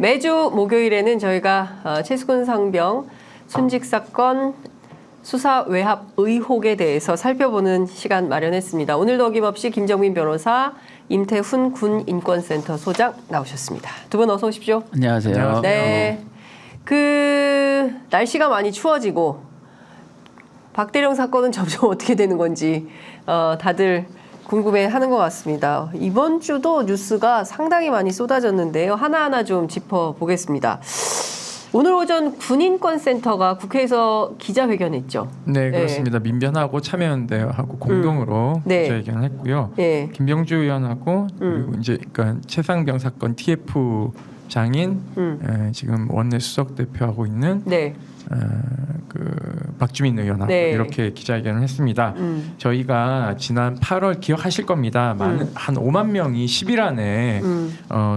매주 목요일에는 저희가 최수근 상병 순직 사건 수사 외압 의혹에 대해서 살펴보는 시간 마련했습니다. 오늘도 어김없이 김정민 변호사, 임태훈 군 인권센터 소장 나오셨습니다. 두 분 어서 오십시오. 안녕하세요. 네, 날씨가 많이 추워지고 박대령 사건은 점점 어떻게 되는 건지 다들 궁금해하는 것 같습니다. 이번 주도 뉴스가 상당히 많이 쏟아졌는데요. 하나하나 좀 짚어보겠습니다. 오늘 오전 군인권센터가 국회에서 기자회견했죠. 네, 그렇습니다. 네. 민변하고 참여연대하고 공동으로 네. 기자회견을 했고요. 네. 김병주 의원하고 그리고 이제 그러니까 최상병 사건 TF 장인 지금 원내 수석 대표하고 있는 네. 박주민 의원하고 네. 이렇게 기자회견을 했습니다. 저희가 지난 8월 기억하실 겁니다. 한 5만 명이 10일 안에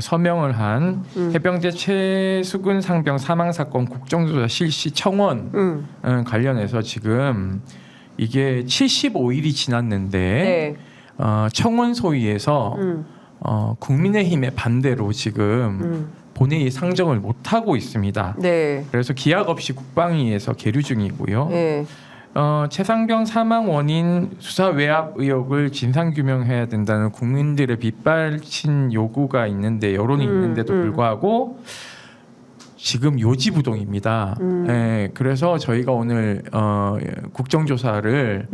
서명을 한 해병대 최수근 상병 사망 사건 국정조사 실시 청원 관련해서 지금 이게 75일이 지났는데 네. 청원 소위에서 국민의힘의 반대로 지금 본회의 상정을 못 하고 있습니다. 네. 그래서 기약 없이 국방위에서 계류 중이고요. 네. 최상병 사망 원인 수사 외압 의혹을 진상 규명해야 된다는 국민들의 빗발친 요구가 있는데 여론이 있는데도 불구하고 지금 요지부동입니다. 네, 그래서 저희가 오늘 국정조사를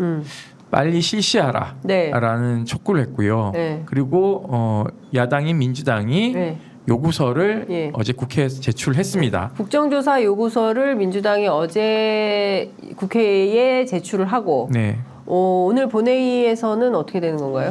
빨리 실시하라라는 네. 촉구를 했고요. 네. 그리고 야당인 민주당이 네. 요구서를 어제 국회에서 제출했습니다. 국정조사 요구서를 민주당이 어제 국회에 제출을 하고 네. 오늘 본회의에서는 어떻게 되는 건가요?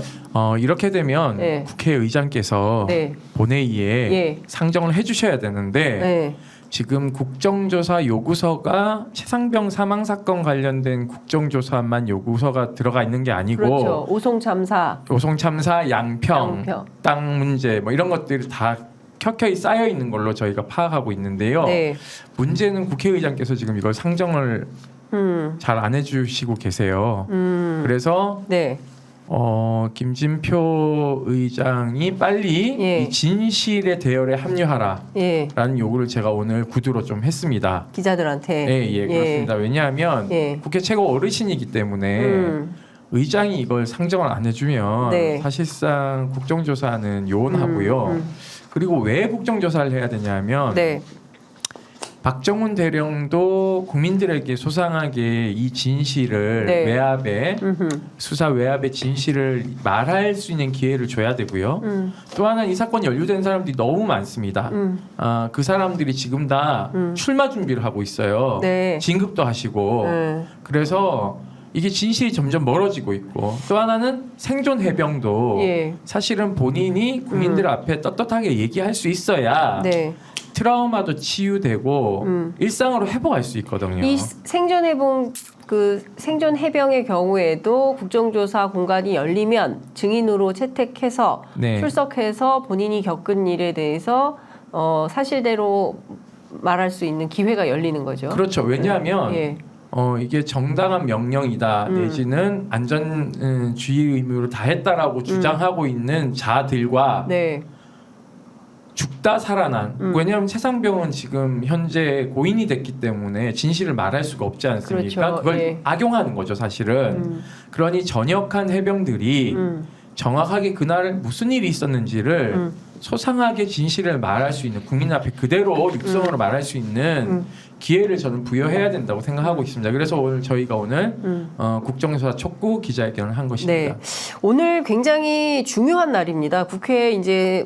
이렇게 되면 네. 국회의장께서 네. 본회의에 상정을 해주셔야 되는데 네. 지금 국정조사 요구서가 최상병 사망 사건 관련된 국정조사만 요구서가 들어가 있는 게 아니고 그렇죠. 오송 참사, 양평, 땅 문제 뭐 이런 것들이 다 켜켜이 쌓여 있는 걸로 저희가 파악하고 있는데요. 네. 문제는 국회의장께서 지금 이걸 상정을 잘 안 해주시고 계세요. 그래서 네. 김진표 의장이 빨리 이 진실의 대열에 합류하라라는 요구를 제가 오늘 구두로 좀 했습니다. 기자들한테. 예, 그렇습니다. 왜냐하면 국회 최고 어르신이기 때문에 의장이 이걸 상정을 안 해주면 사실상 국정조사는 요원하고요. 그리고 왜 국정조사를 해야 되냐면 박정훈 대령도 국민들에게 소상하게 이 진실을 외압의 수사 외압의 진실을 말할 수 있는 기회를 줘야 되고요. 또 하나 이 사건 연루된 사람들이 너무 많습니다. 그 사람들이 지금 다 출마 준비를 하고 있어요. 진급도 하시고 그래서 이게 진실이 점점 멀어지고 있고 또 하나는 생존 해병도 사실은 본인이 국민들 앞에 떳떳하게 얘기할 수 있어야 트라우마도 치유되고 일상으로 회복할 수 있거든요. 이 생존 해병의 경우에도 국정조사 공간이 열리면 증인으로 채택해서 출석해서 본인이 겪은 일에 대해서 사실대로 말할 수 있는 기회가 열리는 거죠. 그렇죠. 왜냐하면 이게 정당한 명령이다 내지는 안전주의 의무를 다했다라고 주장하고 있는 자들과 죽다 살아난 왜냐하면 최상병은 지금 현재 고인이 됐기 때문에 진실을 말할 수가 없지 않습니까? 그렇죠. 그걸 악용하는 거죠 사실은. 그러니 전역한 해병들이 정확하게 그날 무슨 일이 있었는지를 소상하게 진실을 말할 수 있는 국민 앞에 그대로 육성으로 말할 수 있는 기회를 저는 부여해야 된다고 생각하고 있습니다. 그래서 오늘 저희가 국정조사 촉구 기자회견을 한 것입니다. 오늘 굉장히 중요한 날입니다. 국회 이제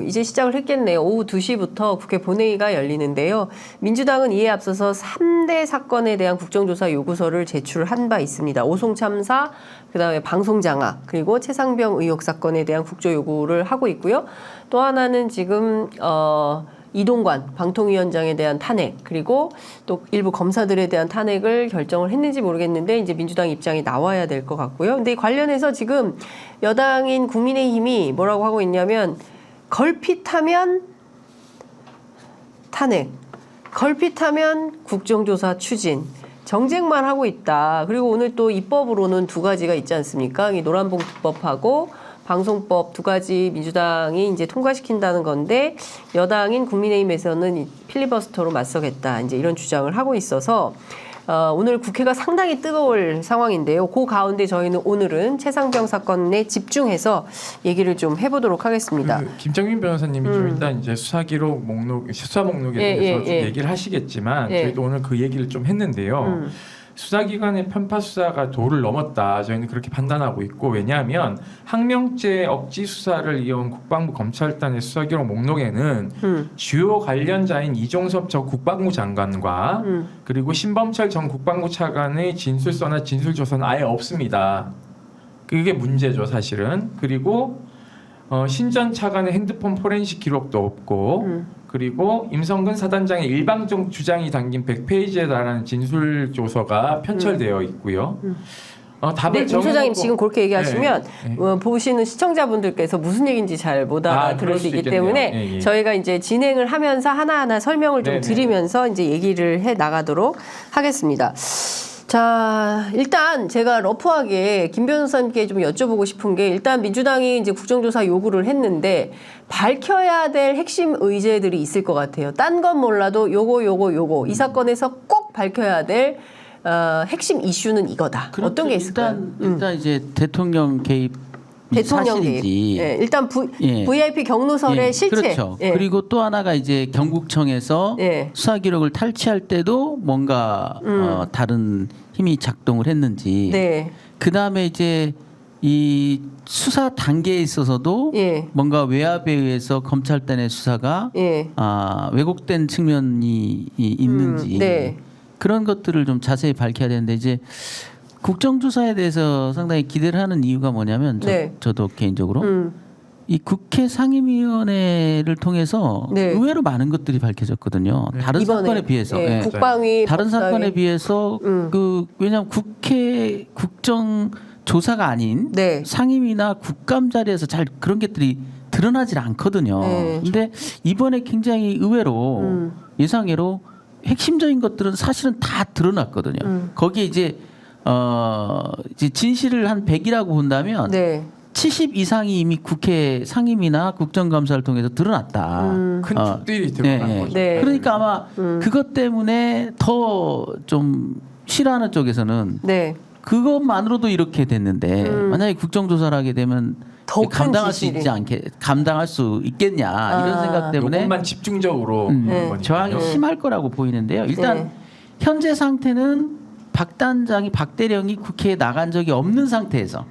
이제 시작을 했겠네요. 오후 2시부터 국회 본회의가 열리는데요. 민주당은 이에 앞서서 3대 사건에 대한 국정조사 요구서를 제출한 바 있습니다. 오송 참사, 그다음에 방송 장악, 그리고 최상병 의혹 사건에 대한 국조 요구를 하고 있고요. 또 하나는 지금 이동관 방통위원장에 대한 탄핵 그리고 또 일부 검사들에 대한 탄핵을 결정을 했는지 모르겠는데 이제 민주당 입장이 나와야 될 것 같고요. 근데 관련해서 지금 여당인 국민의힘이 뭐라고 하고 있냐면 걸핏하면 탄핵, 걸핏하면 국정조사 추진, 정쟁만 하고 있다. 그리고 오늘 또 입법으로는 두 가지가 있지 않습니까? 이 노란봉투법하고 방송법 두 가지 민주당이 이제 통과시킨다는 건데 여당인 국민의힘에서는 이 필리버스터로 맞서겠다 이제 이런 주장을 하고 있어서 오늘 국회가 상당히 뜨거울 상황인데요. 그 가운데 저희는 오늘은 최상병 사건에 집중해서 얘기를 좀 해보도록 하겠습니다. 김정민 변호사님이 좀 일단 이제 수사 목록에 대해서 좀 얘기를 하시겠지만 저희도 오늘 그 얘기를 좀 했는데요. 수사기관의 편파 수사가 도를 넘었다. 저희는 그렇게 판단하고 있고 왜냐하면 항명죄 억지 수사를 이어온 국방부 검찰단의 수사기록 목록에는 주요 관련자인 이종섭 전 국방부 장관과 그리고 신범철 전 국방부 차관의 진술서나 진술조서는 아예 없습니다. 그게 문제죠 사실은. 그리고 신전 차관의 핸드폰 포렌식 기록도 없고 그리고 임성근 사단장의 일방적 주장이 담긴 100페이지에 달하는 진술조서가 편철되어 있고요. 답을 임 소장님 지금 그렇게 얘기하시면 보시는 시청자분들께서 무슨 얘기인지 잘 못 알아들을 수 있기 때문에 저희가 이제 진행을 하면서 하나하나 설명을 좀 드리면서 이제 얘기를 해 나가도록 하겠습니다. 자, 일단 제가 러프하게 김 변호사님께 좀 여쭤보고 싶은 게 일단 민주당이 이제 국정조사 요구를 했는데 밝혀야 될 핵심 의제들이 있을 것 같아요. 딴 건 몰라도 요거 이 사건에서 꼭 밝혀야 될 핵심 이슈는 이거다. 그렇죠. 어떤 게 있을까요? 일단 이제 대통령 개입 사실인지 일단 VIP 경로설의 실체. 그렇죠. 그리고 또 하나가 이제 경국청에서 수사 기록을 탈취할 때도 뭔가 다른 힘이 작동을 했는지. 그 다음에 이제 이 수사 단계에 있어서도 뭔가 외압에 의해서 검찰단의 수사가 왜곡된 측면이 있는지 그런 것들을 좀 자세히 밝혀야 되는데 이제. 국정조사에 대해서 상당히 기대를 하는 이유가 뭐냐면 저도 개인적으로 이 국회 상임위원회를 통해서 의외로 많은 것들이 밝혀졌거든요. 다른 사건에 비해서 국방위 다른 사건에 비해서 왜냐하면 국회 국정조사가 아닌 상임위나 국감 자리에서 잘 그런 것들이 드러나질 않거든요. 근데 이번에 굉장히 의외로 예상외로 핵심적인 것들은 사실은 다 드러났거든요. 거기에 이제 진실을 한 100이라고 본다면 70 이상이 이미 국회 상임위나 국정감사를 통해서 드러났다. 큰 축들이 드러난 거죠. 그러니까 아마 그것 때문에 더 좀 싫어하는 쪽에서는 그것만으로도 이렇게 됐는데 만약에 국정조사를 하게 되면 감당할 수 있겠냐 이런 생각 때문에 이것만 집중적으로 저항이 심할 거라고 보이는데요. 일단 현재 상태는 박 단장이 박 대령이 국회에 나간 적이 없는 상태에서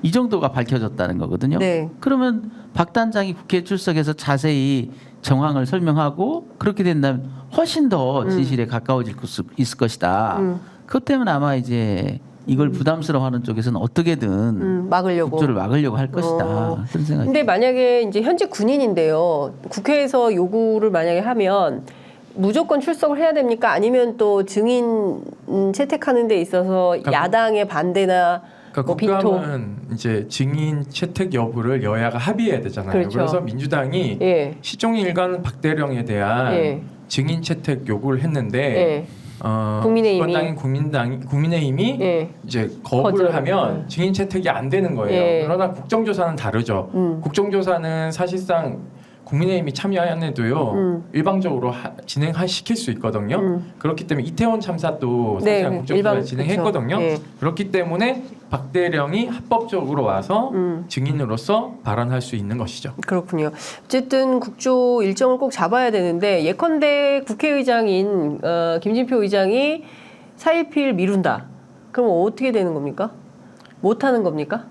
이 정도가 밝혀졌다는 거거든요. 그러면 박 단장이 국회에 출석해서 자세히 정황을 설명하고 그렇게 된다면 훨씬 더 진실에 가까워질 수 있을 것이다. 그것 때문에 아마 이제 이걸 부담스러워하는 쪽에서는 어떻게든 국조를 막으려고 할 것이다. 그런 생각이. 근데 만약에 이제 현직 군인인데요. 국회에서 요구를 만약에 하면 무조건 출석을 해야 됩니까? 아니면 또 증인 채택하는 데 있어서 야당의 반대나 그러니까 국감은 이제 증인 채택 여부를 여야가 합의해야 되잖아요. 그래서 민주당이 시종일관 박대령에 대한 증인 채택 요구를 했는데 국민의힘이 이제 거부를 하면 증인 채택이 안 되는 거예요. 그러나 국정조사는 다르죠. 국정조사는 사실상 국민의힘이 참여하는데도요 일방적으로 진행시킬 수 있거든요. 그렇기 때문에 이태원 참사도 사실상 국정조사를 진행했거든요. 그렇기 때문에 박 대령이 합법적으로 와서 증인으로서 발언할 수 있는 것이죠. 그렇군요. 어쨌든 국조 일정을 꼭 잡아야 되는데 예컨대 국회의장인 김진표 의장이 4.1일 미룬다. 그럼 어떻게 되는 겁니까? 못하는 겁니까?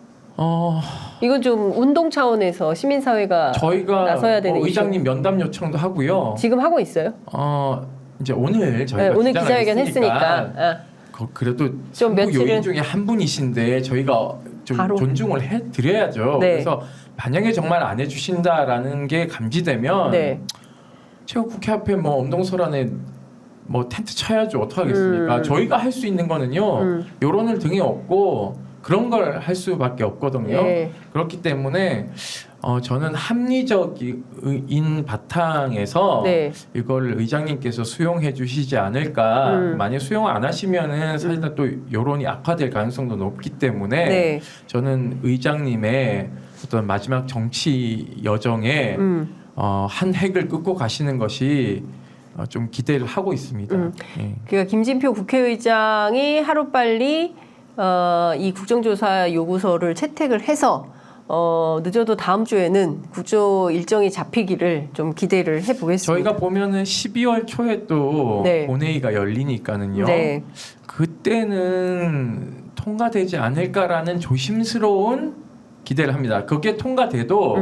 이건 좀 운동 차원에서 시민사회가 저희가 나서야 되는 의장님 면담 요청도 하고요. 지금 하고 있어요? 이제 오늘 저희가 오늘 기자회견 했으니까 그래도 좀 요인 중에 한 분이신데 저희가 좀 존중을 해드려야죠. 그래서 만약에 정말 안 해주신다라는 게 감지되면 제가 국회 앞에 뭐 엄동설안에 뭐 텐트 쳐야죠. 어떡하겠습니까? 저희가 할 수 있는 거는요. 여론을 등에 업고 그런 걸 할 수밖에 없거든요. 그렇기 때문에 저는 합리적인 바탕에서 이걸 의장님께서 수용해 주시지 않을까. 만약 수용 안 하시면은 사실 또 여론이 악화될 가능성도 높기 때문에 저는 의장님의 어떤 마지막 정치 여정에 한 획을 끊고 가시는 것이 좀 기대를 하고 있습니다. 예. 그러니까 김진표 국회의장이 하루빨리 이 국정조사 요구서를 채택을 해서 늦어도 다음 주에는 국조 일정이 잡히기를 좀 기대를 해보겠습니다. 저희가 보면은 12월 초에 또 네. 본회의가 열리니까는요. 네. 그때는 통과되지 않을까라는 조심스러운 기대를 합니다. 그게 통과돼도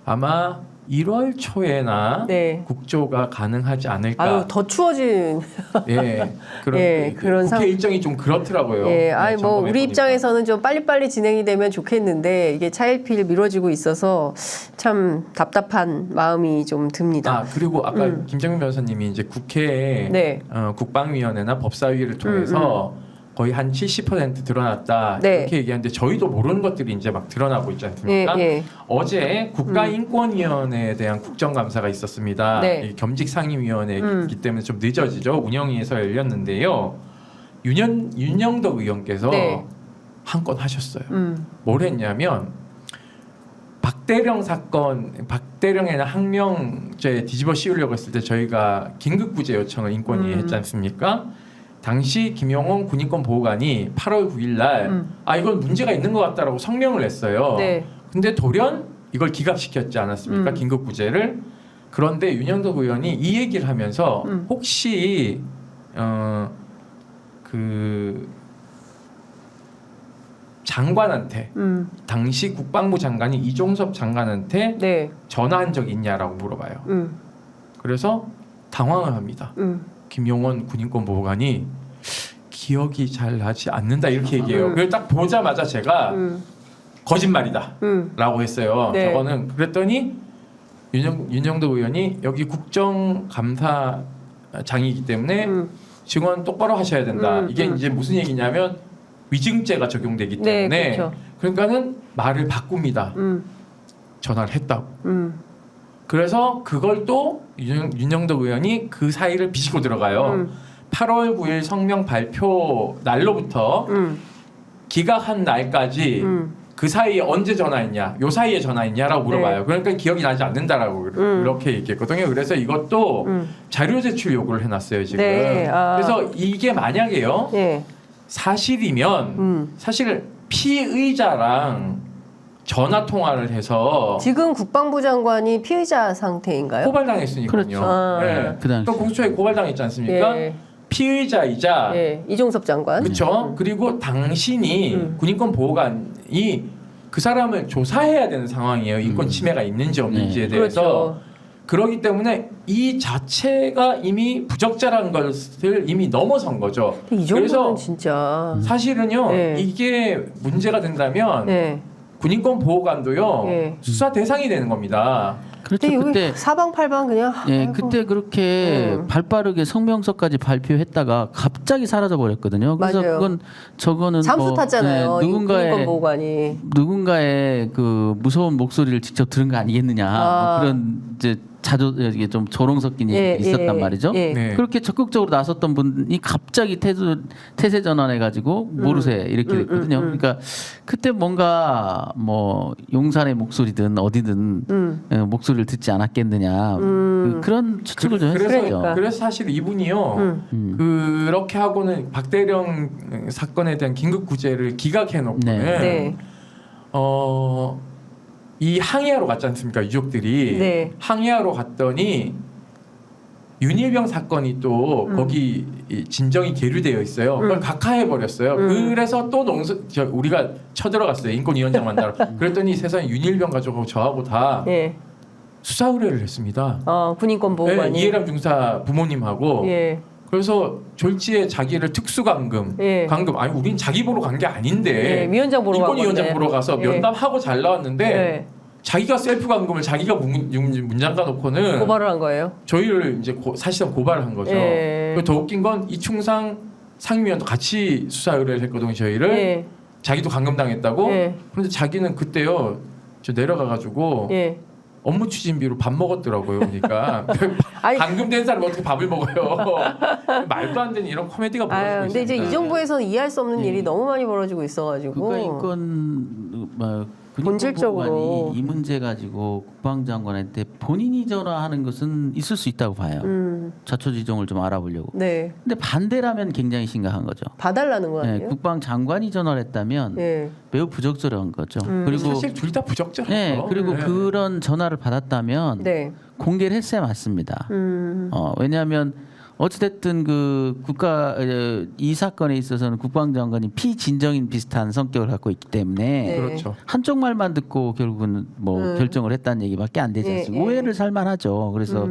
아마 1월 초에나 네. 국조가 가능하지 않을까. 아유, 더 추워진 예, 그런, 예, 그런 국회 일정이 좀 그렇더라고요. 예, 아니 뭐 점검해 우리 보니까. 입장에서는 좀 빨리빨리 진행이 되면 좋겠는데 이게 차일피일 미뤄지고 있어서 참 답답한 마음이 좀 듭니다. 아 그리고 아까 김정민 변호사님이 이제 국회 네. 국방위원회나 법사위를 통해서 거의 한 70% 드러났다 네. 이렇게 얘기하는데 저희도 모르는 것들이 이제 막 드러나고 있지 않습니까? 예, 예. 어제 국가인권위원회에 대한 국정감사가 있었습니다. 네. 이 겸직상임위원회이기 때문에 좀 늦어지죠. 운영위에서 열렸는데요. 윤영덕 의원께서 네. 한 건 하셨어요. 뭘 했냐면 박대령 사건, 박대령의 항명죄 뒤집어 씌우려고 했을 때 저희가 긴급구제 요청을 인권위에 했지 않습니까? 당시 김용원 군인권 보호관이 8월 9일 날 이건 문제가 있는 것 같다라고 성명을 냈어요. 네. 근데 돌연 이걸 기각시켰지 않았습니까? 긴급구제를. 그런데 윤영덕 의원이 이 얘기를 하면서 혹시 그 장관한테 당시 국방부 장관이 이종섭 장관한테 네. 전화한 적 있냐라고 물어봐요. 그래서 당황을 합니다. 김용원 군인권 보호관이 기억이 잘 나지 않는다 이렇게 얘기해요. 그걸 딱 보자마자 제가 거짓말이다라고 했어요. 네. 저거는 그랬더니 윤영덕 의원이 여기 국정감사장이기 때문에 증언 똑바로 하셔야 된다. 이게 이제 무슨 얘기냐면 위증죄가 적용되기 때문에 네, 그렇죠. 그러니까는 말을 바꿉니다. 전화를 했다고. 그래서 그걸 또 윤영덕 의원이 그 사이를 비집고 들어가요. 8월 9일 성명 발표 날로부터 기각한 날까지 그 사이에 언제 전화했냐, 요 사이에 전화했냐라고 물어봐요. 네. 그러니까 기억이 나지 않는다라고 그렇게 얘기했거든요. 그래서 이것도 자료 제출 요구를 해놨어요 지금. 네. 그래서 이게 만약에요 네. 사실이면 사실 피의자랑 전화 통화를 해서 지금 국방부 장관이 피의자 상태인가요? 고발당했으니까요. 그렇죠. 네. 그 당시. 또 공수처에 고발당했지 않습니까? 예. 피의자이자 예. 이종섭 장관. 그렇죠. 그리고 당신이 군인권 보호관이 그 사람을 조사해야 되는 상황이에요. 인권 침해가 있는지 없는지에 대해서. 그렇죠. 그렇기 때문에 이 자체가 이미 부적절한 것을 이미 넘어선 거죠. 이 정도는 그래서 진짜. 사실은요. 네. 이게 문제가 된다면 네. 군인권 보호관도요. 네. 수사 대상이 되는 겁니다. 그렇죠. 근데 그때 여기 사방팔방 그냥. 예, 아이고. 그때 그렇게 발빠르게 성명서까지 발표했다가 갑자기 사라져 버렸거든요. 그래서 맞아요. 그건 저거는 잠수 탔잖아요. 예, 군인권 보호관이. 누군가의 그 무서운 목소리를 직접 들은 거 아니겠느냐 뭐 그런 이제 자주 이게 좀 조롱 섞인 얘기가 있었단 말이죠. 예. 네. 그렇게 적극적으로 나섰던 분이 갑자기 태세 전환해가지고 모르세 이렇게 됐거든요. 그러니까 그때 뭔가 뭐 용산의 목소리든 어디든 목소리를 듣지 않았겠느냐 그런 추측을 좀 했었죠. 그러니까. 그래서 사실 이분이요 그렇게 하고는 박대령 사건에 대한 긴급 구제를 기각해놓고는 네. 이 항해하러 갔지 않습니까 유족들이 네. 항해하러 갔더니 윤일병 사건이 또 거기 진정이 계류되어 있어요. 그걸 각하해 버렸어요. 그래서 또 우리가 쳐들어갔어요. 인권위원장 만나러. 그랬더니 세상에 윤일병 가족하고 저하고 다 예. 수사 의뢰를 했습니다. 군인권 보호관이. 네, 이해람 중사 부모님하고. 예. 그래서 졸지에 자기를 특수감금, 예. 감금 아니 우린 자기 보러 간 게 아닌데 예, 위원장 보러 간 인권위원장 건데. 보러 가서 예. 면담하고 잘 나왔는데 예. 자기가 셀프 감금을 자기가 문 잠가 놓고는 고발을 한 거예요. 저희를 이제 사실상 고발을 한 거죠. 예. 그리고 더 웃긴 건 이충상 상임위원도 같이 수사 의뢰를 했거든요. 저희를 예. 자기도 감금당했다고. 예. 그런데 자기는 그때요 저 내려가가지고 예. 업무 추진비로 밥 먹었더라고요. 그러니까 아니, 감금된 사람이 어떻게 밥을 먹어요? 말도 안 되는 이런 코미디가 벌어지고 있습니다. 근데 이제 이 정부에서는 이해할 수 없는 예. 일이 너무 많이 벌어지고 있어가지고. 국가인권 본질적으로 이 문제 가지고 국방장관한테 본인이 전화하는 것은 있을 수 있다고 봐요. 자초지종을 좀 알아보려고. 네. 근데 반대라면 굉장히 심각한 거죠. 봐달라는 거 아니에요? 네, 국방장관이 전화를 했다면 매우 부적절한 거죠. 그리고 사실 둘 다 부적절하죠. 네, 그리고 그런 전화를 받았다면 공개를 했어야 맞습니다. 왜냐하면 어찌됐든 그 이 사건에 있어서는 국방장관이 피진정인 비슷한 성격을 갖고 있기 때문에 그렇죠. 한쪽 말만 듣고 결국은 뭐 결정을 했다는 얘기밖에 안 되지 않습니까? 오해를 살만하죠. 그래서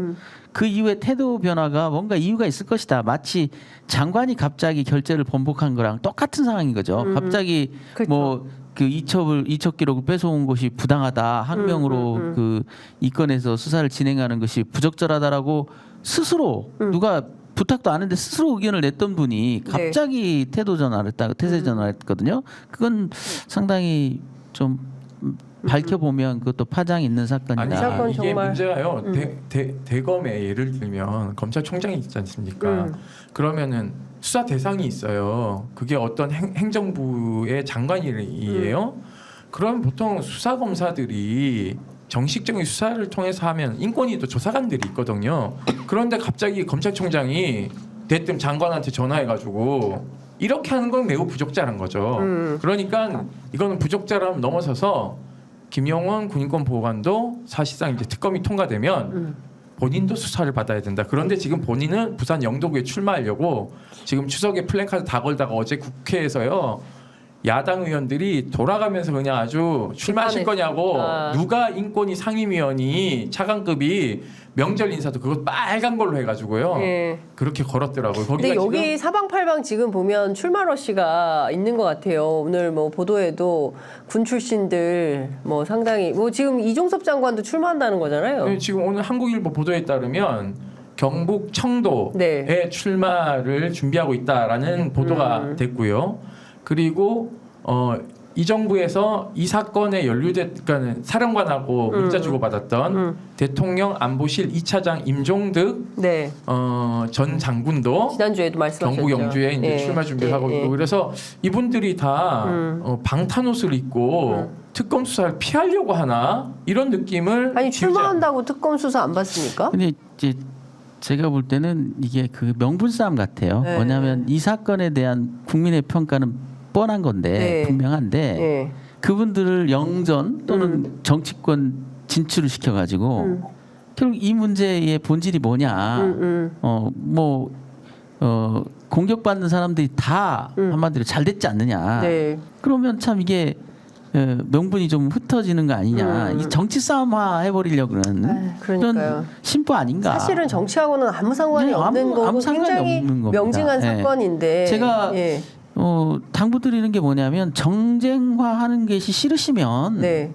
그 이후에 태도 변화가 뭔가 이유가 있을 것이다. 마치 장관이 갑자기 결재를 번복한 거랑 똑같은 상황인 거죠. 갑자기 그렇죠. 뭐 그 이첩 기록을 뺏어온 것이 부당하다. 항명으로 그 이 건에서 수사를 진행하는 것이 부적절하다라고 스스로 누가 부탁도 안 했는데 스스로 의견을 냈던 분이 갑자기 태세 전화를 했거든요. 그건 상당히 좀 밝혀보면 그것도 파장이 있는 사건이다. 아니, 사건 이게 정말. 문제가요. 대검에 예를 들면 검찰총장이 있지 않습니까? 그러면은 수사 대상이 있어요. 그게 어떤 행정부의 장관이에요. 그럼 보통 수사 검사들이 정식적인 수사를 통해서 하면 인권위도 조사관들이 있거든요. 그런데 갑자기 검찰총장이 대뜸 장관한테 전화해가지고 이렇게 하는 건 매우 부적절한 거죠. 그러니까 이거는 부적절함 넘어서서 김영원 군인권보호관도 사실상 이제 특검이 통과되면 본인도 수사를 받아야 된다. 그런데 지금 본인은 부산 영도구에 출마하려고 지금 추석에 플랜카드 다 걸다가 어제 국회에서요. 야당 의원들이 돌아가면서 그냥 아주 출마하실 거냐고 누가 인권위 상임위원이 차관급이 명절 인사도 그거 빨간 걸로 해가지고요. 그렇게 걸었더라고요. 근데 여기 사방팔방 지금 보면 출마 러시가 있는 것 같아요. 오늘 뭐 보도에도 군 출신들 뭐 상당히 뭐 지금 이종섭 장관도 출마한다는 거잖아요. 네, 지금 오늘 한국일보 보도에 따르면 경북 청도에 출마를 준비하고 있다라는 보도가 됐고요. 그리고 이 정부에서 이 사건에 연루됐 사령관하고 문자 주고받았던 대통령 안보실 2차장 임종득 전 장군도 지난주에도 말씀하셨죠. 경북 영주에 이제 출마 준비를 하고 있고 그래서 이분들이 다 방탄옷을 입고 특검 수사를 피하려고 하나 이런 느낌을 아니 출마한다고 특검 수사 안 받습니까? 근데 이제 제가 볼 때는 이게 그 명분싸움 같아요. 뭐냐면 이 사건에 대한 국민의 평가는 뻔한 건데 분명한데 그분들을 영전 또는 정치권 진출을 시켜가지고 결국 이 문제의 본질이 뭐냐 공격받는 사람들이 다 한마디로 잘 됐지 않느냐 그러면 참 이게 명분이 좀 흩어지는 거 아니냐 이 정치 싸움화 해버리려고는 그런 심보 아닌가. 사실은 정치하고는 아무 상관이 없는 거고 굉장히 명징한 사건인데 제가 당부드리는 게 뭐냐면 정쟁화하는 것이 싫으시면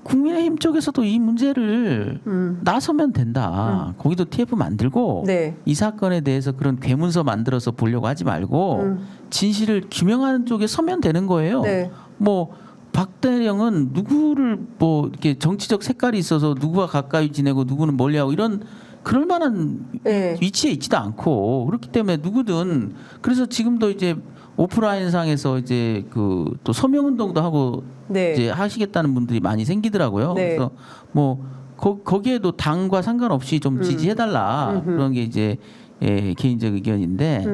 국민의힘 쪽에서도 이 문제를 나서면 된다. 거기도 TF 만들고 이 사건에 대해서 그런 괴문서 만들어서 보려고 하지 말고 진실을 규명하는 쪽에 서면 되는 거예요. 뭐 박대령은 누구를 뭐 이렇게 정치적 색깔이 있어서 누구와 가까이 지내고 누구는 멀리하고 이런 그럴 만한 위치에 있지도 않고 그렇기 때문에 누구든 그래서 지금도 이제 오프라인 상에서 이제 그 또 서명 운동도 하고 이제 하시겠다는 분들이 많이 생기더라고요. 그래서 뭐 거기에도 당과 상관없이 좀 지지해달라 그런 게 이제 개인적 의견인데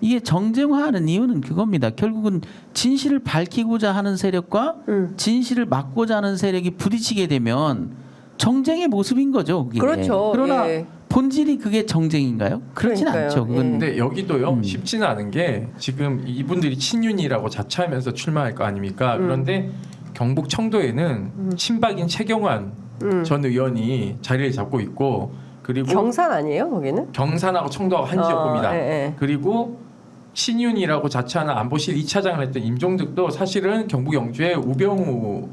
이게 정쟁화하는 이유는 그겁니다. 결국은 진실을 밝히고자 하는 세력과 진실을 막고자 하는 세력이 부딪히게 되면 정쟁의 모습인 거죠. 그게. 그렇죠. 그러나 본질이 그게 정쟁인가요? 그렇지는 않죠. 근데 여기도요 쉽지는 않은 게 지금 이분들이 친윤이라고 자처하면서 출마할 거 아닙니까? 그런데 경북 청도에는 친박인 최경환 전 의원이 자리를 잡고 있고 그리고 경산 아니에요 거기는? 경산하고 청도하고 한 지역구입니다. 그리고 친윤이라고 자처하는 안보실 2차장을 했던 임종득도 사실은 경북 영주의 우병우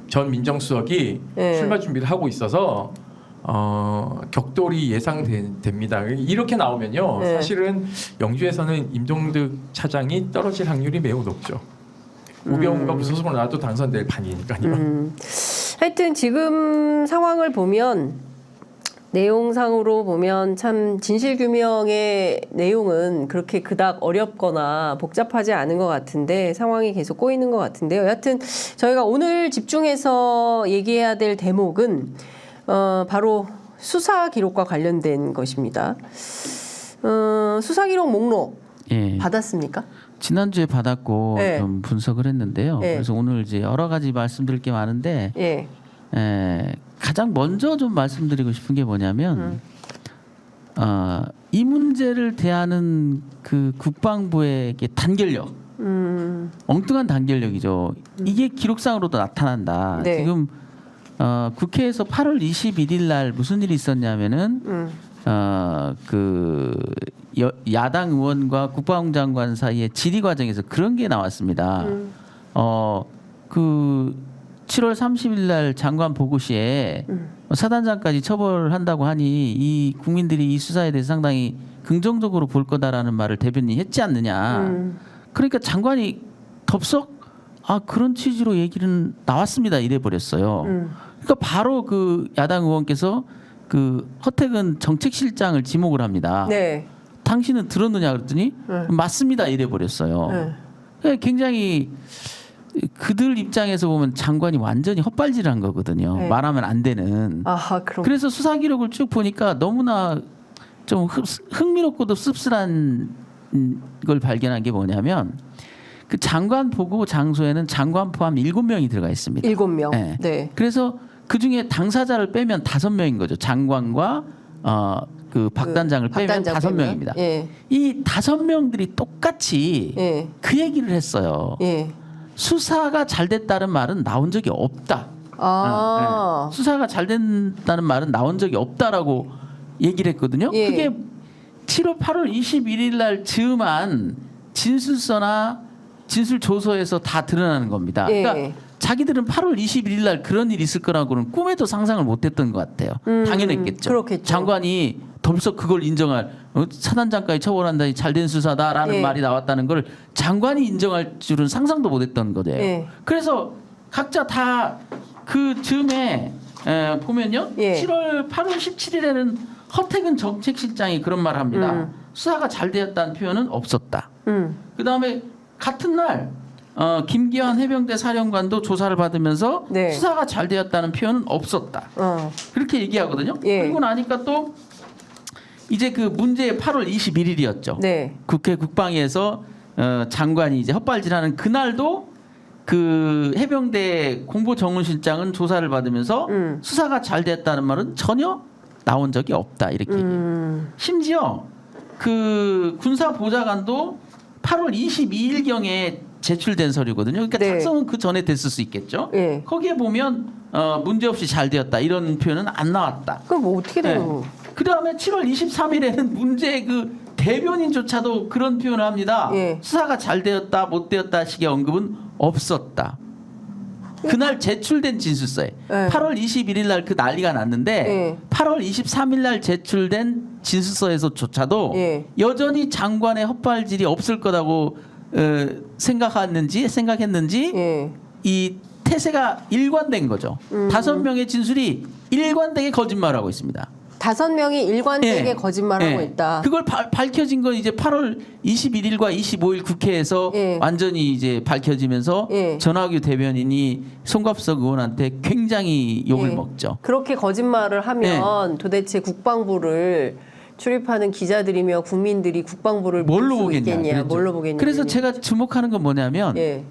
전 민정수석이 출마 준비를 하고 있어서 격돌이 예상됩니다. 이렇게 나오면요 사실은 영주에서는 임종득 차장이 떨어질 확률이 매우 높죠. 우병우가 무소속으로 나와도 당선될 판이니까요. 하여튼 지금 상황을 보면 내용상으로 보면 참 진실규명의 내용은 그렇게 그닥 어렵거나 복잡하지 않은 것 같은데 상황이 계속 꼬이는 것 같은데요. 여하튼 저희가 오늘 집중해서 얘기해야 될 대목은 바로 수사 기록과 관련된 것입니다. 수사 기록 목록 예. 받았습니까? 지난주에 받았고 네. 좀 분석을 했는데요. 네. 그래서 오늘 이제 여러 가지 말씀드릴 게 많은데 예. 가장 먼저 좀 말씀드리고 싶은 게 뭐냐면 이 문제를 대하는 그 국방부의 단결력, 엉뚱한 단결력이죠. 이게 기록상으로도 나타난다. 네. 지금 국회에서 8월 21일 날 무슨 일이 있었냐면은 야당 의원과 국방부 장관 사이의 질의 과정에서 그런 게 나왔습니다. 7월 30일 날 장관 보고 시에 사단장까지 처벌한다고 하니 이 국민들이 이 수사에 대해서 상당히 긍정적으로 볼 거다라는 말을 대변인이 했지 않느냐. 그러니까 장관이 덥석 그런 취지로 얘기는 나왔습니다. 이래 버렸어요. 그러니까 바로 그 야당 의원께서 그 허태근 정책실장을 지목을 합니다. 네. 당신은 들었느냐 그랬더니 맞습니다. 이래 버렸어요. 굉장히 그들 입장에서 보면 장관이 완전히 헛발질한 거거든요. 네. 말하면 안 되는. 아하, 그럼. 그래서 수사 기록을 쭉 보니까 너무나 좀 흥미롭고도 씁쓸한 걸 발견한 게 뭐냐면 그 장관 보고 장소에는 장관 포함 7명이 들어가 있습니다. 7명. 네. 네. 그래서 그 중에 당사자를 빼면 5명인 거죠. 장관과 그 박단장을 빼면 5명입니다. 예. 이 5명들이 똑같이 예. 그 얘기를 했어요. 예. 수사가 잘 됐다는 말은 나온 적이 없다. 아. 네. 수사가 잘 된다는 말은 나온 적이 없다라고 얘기를 했거든요. 예. 그게 8월 21일 날 즈음한 진술서나 진술조서에서 다 드러나는 겁니다. 예. 그러니까 자기들은 8월 21일 날 그런 일이 있을 거라고는 꿈에도 상상을 못했던 것 같아요. 당연했겠죠. 그렇겠죠. 장관이 덜썩 그걸 인정할 사단장까지 처벌한다니 잘된 수사다라는 예. 말이 나왔다는 걸 장관이 인정할 줄은 상상도 못했던 거예요. 예. 그래서 각자 다 그 즈음에 보면요. 예. 8월 17일에는 허태근 정책실장이 그런 말을 합니다. 수사가 잘 되었다는 표현은 없었다. 그다음에 같은 날 김기환 해병대 사령관도 조사를 받으면서 네. 수사가 잘 되었다는 표현은 없었다. 그렇게 얘기하거든요. 예. 그리고 나니까 또 이제 그 문제 8월 21일이었죠. 네. 국회 국방위에서 장관이 이제 헛발질하는 그날도 그 해병대 공보정훈실장은 조사를 받으면서 수사가 잘 됐다는 말은 전혀 나온 적이 없다 이렇게 얘기해요. 심지어 그 군사보좌관도 8월 22일 경에 제출된 서류거든요. 그러니까 네. 작성은 그 전에 됐을 수 있겠죠. 예. 거기에 보면 문제없이 잘 되었다 이런 표현은 안 나왔다. 그럼 뭐 어떻게 돼요? 그 다음에 7월 23일에는 문제 그 대변인조차도 그런 표현을 합니다. 예. 수사가 잘 되었다 못 되었다 식의 언급은 없었다. 그날 제출된 진술서에 예. 8월 21일 날 그 난리가 났는데 예. 8월 23일 날 제출된 진술서에서조차도 예. 여전히 장관의 헛발질이 없을 거라고 생각했는지 예. 이 태세가 일관된 거죠. 5명의 진술이 일관되게 거짓말하고 있습니다. 5명이 일관되게 예. 거짓말하고 예. 있다. 그걸 밝혀진 건 이제 8월 21일과 25일 국회에서 예. 완전히 이제 밝혀지면서 예. 전학규 대변인이 송갑석 의원한테 굉장히 욕을 예. 먹죠. 그렇게 거짓말을 하면 도대체 국방부를 출입하는 기자들이며 국민들이 국방부를 뭘로 볼 수 보겠냐. 있겠냐, 그랬죠. 뭘로 보겠냐. 그래서 제가 주목하는 건 뭐냐면 예.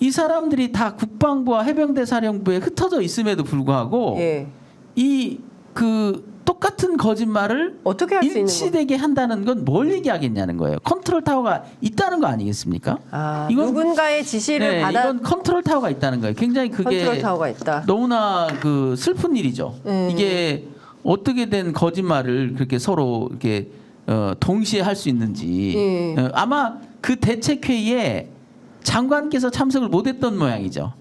이 사람들이 다 국방부와 해병대 사령부에 흩어져 있음에도 불구하고 예. 이 그 똑같은 거짓말을 어떻게 할 수 있는 거? 일치되게 한다는 건 뭘 얘기하겠냐는 거예요. 컨트롤 타워가 있다는 거 아니겠습니까? 아, 이건 누군가의 지시를 받아 이건 컨트롤 타워가 있다는 거예요. 굉장히 그게 컨트롤 타워가 있다. 너무나 그 슬픈 일이죠. 이게 어떻게 된 거짓말을 그렇게 서로 이렇게 동시에 할 수 있는지 아마 그 대책회의에 장관께서 참석을 못했던 모양이죠.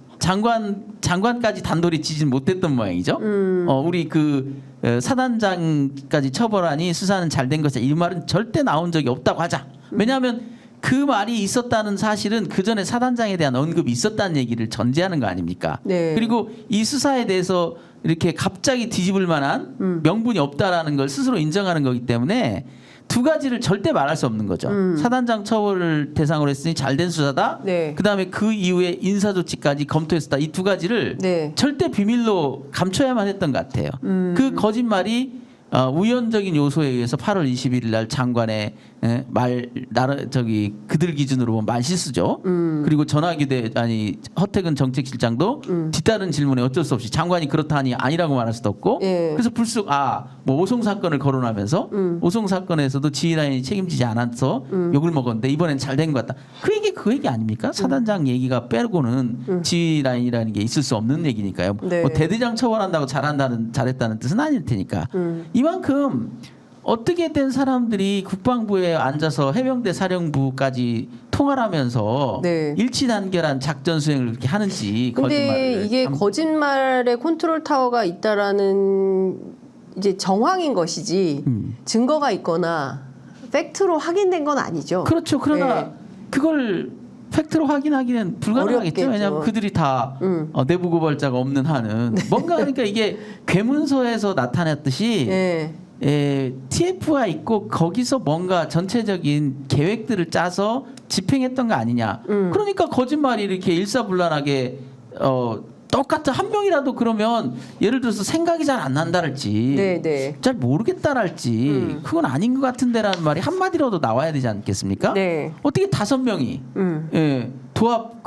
장관까지 단돌이 지진 못했던 모양이죠. 우리 그 사단장까지 처벌하니 수사는 잘 된 것이다. 이 말은 절대 나온 적이 없다고 하자. 왜냐하면 그 말이 있었다는 사실은 그 전에 사단장에 대한 언급이 있었다는 얘기를 전제하는 거 아닙니까? 네. 그리고 이 수사에 대해서 이렇게 갑자기 뒤집을 만한 명분이 없다라는 걸 스스로 인정하는 거기 때문에 두 가지를 절대 말할 수 없는 거죠. 사단장 처벌을 대상으로 했으니 잘된 수사다. 네. 그다음에 그 이후에 인사 조치까지 검토했다. 이 두 가지를 네. 절대 비밀로 감춰야만 했던 것 같아요. 그 거짓말이 우연적인 요소에 의해서 8월 21일 날 장관의 그들 기준으로 보면 말실수죠. 그리고 허태근 정책실장도 뒤따른 질문에 어쩔 수 없이 장관이 그렇다니 아니라고 말할 수도 없고 예. 그래서 불쑥 뭐 오송 사건을 거론하면서 오송 사건에서도 지휘라인이 책임지지 않아서 욕을 먹었는데 이번엔 잘 된 것 같다. 그 얘기 아닙니까? 사단장 얘기가 빼고는 지휘라인이라는 게 있을 수 없는 얘기니까요. 네. 뭐 대대장 처벌한다고 잘했다는 뜻은 아닐 테니까. 이만큼 어떻게 된 사람들이 국방부에 앉아서 해병대 사령부까지 통화를 하면서 네. 일치단결한 작전 수행을 그렇게 하는지. 근데 거짓말을 이게 거짓말의 컨트롤 타워가 있다라는 이제 정황인 것이지 증거가 있거나 팩트로 확인된 건 아니죠. 그렇죠. 그러나 네. 그걸 팩트로 확인하기는 불가능하겠죠. 어렵겠죠. 왜냐하면 그들이 다 내부 고발자가 없는 한은 뭔가 그러니까 이게 괴문서에서 나타났듯이 TF가 있고 거기서 뭔가 전체적인 계획들을 짜서 집행했던 거 아니냐. 그러니까 거짓말이 이렇게 일사불란하게 똑같은 한 명이라도 그러면 예를 들어서 생각이 잘 안 난다랄지 네. 잘 모르겠다랄지 그건 아닌 것 같은데라는 말이 한마디라도 나와야 되지 않겠습니까? 네. 어떻게 5명이 도합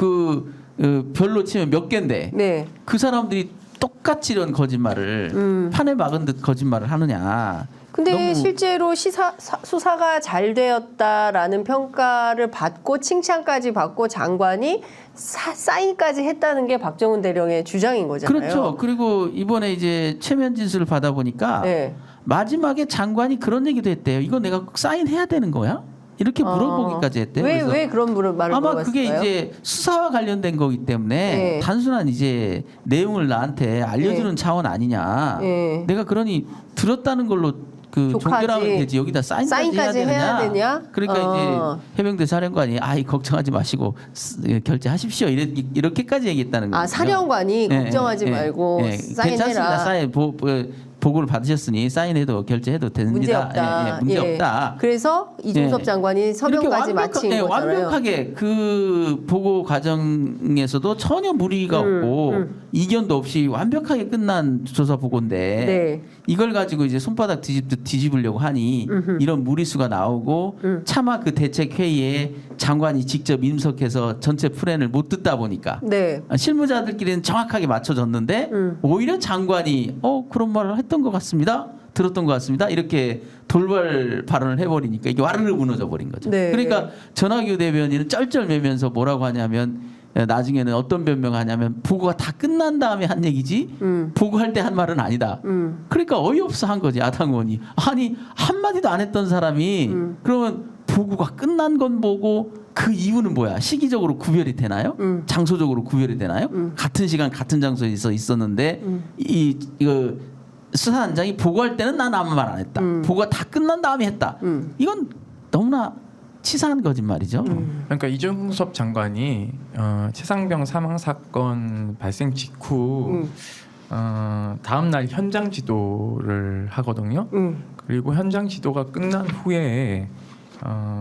별로 치면 몇 개인데 네. 그 사람들이 똑같이 이런 거짓말을 판에 막은 듯 거짓말을 하느냐. 근데 실제로 수사가 잘 되었다라는 평가를 받고 칭찬까지 받고 장관이 사인까지 했다는 게 박정훈 대령의 주장인 거잖아요. 그렇죠. 그리고 이번에 이제 최면 진술을 받아보니까 네. 마지막에 장관이 그런 얘기도 했대요. 이거 내가 꼭 사인해야 되는 거야? 이렇게 물어보기까지 했대요. 왜 그런 말을 아마 물어봤을까요? 그게 이제 수사와 관련된 거기 때문에 네. 단순한 이제 내용을 나한테 알려주는 차원 아니냐. 내가 그러니 들었다는 걸로 종결하면 되지 여기다 사인까지 해야 되냐? 그러니까 이제 해병대 사령관이 걱정하지 마시고 결제하십시오 이렇게까지 얘기했다는 거예요. 사령관이 걱정하지 말고 사인해라. 괜찮습니다. 사인 보고를 받으셨으니 사인해도 결제해도 됩니다. 문제 없다. 그래서 이중섭 장관이 서명까지 마친 거잖아요. 완벽하게 그 보고 과정에서도 전혀 무리가 없고 이견도 없이 완벽하게 끝난 조사 보고인데 이걸 가지고 이제 손바닥 뒤집으려고 하니 이런 무리수가 나오고 차마 그 대책 회의에 장관이 직접 임석해서 전체 플랜을 못 듣다 보니까 실무자들끼리는 정확하게 맞춰졌는데 오히려 장관이 그런 말을 했던 것 같습니다. 들었던 것 같습니다. 이렇게 돌발 발언을 해버리니까 이게 와르르 무너져 버린 거죠. 그러니까 전학규 대변인은 쩔쩔매면서 뭐라고 하냐면 나중에는 어떤 변명하냐면 보고가 다 끝난 다음에 한 얘기지 보고할 때 한 말은 아니다. 그러니까 어이없어 한 거지 야당 의원이. 아니 한마디도 안 했던 사람이 그러면 보고가 끝난 건 보고 그 이유는 뭐야? 시기적으로 구별이 되나요? 장소적으로 구별이 되나요? 같은 시간 같은 장소에서 있었는데 이거 수사단장이 보고할 때는 난 아무 말 안 했다. 보고가 다 끝난 다음에 했다. 이건 너무나 치사한 거짓말이죠. 그러니까 이중섭 장관이 최상병 사망 사건 발생 직후 다음 날 현장 지도를 하거든요. 그리고 현장 지도가 끝난 후에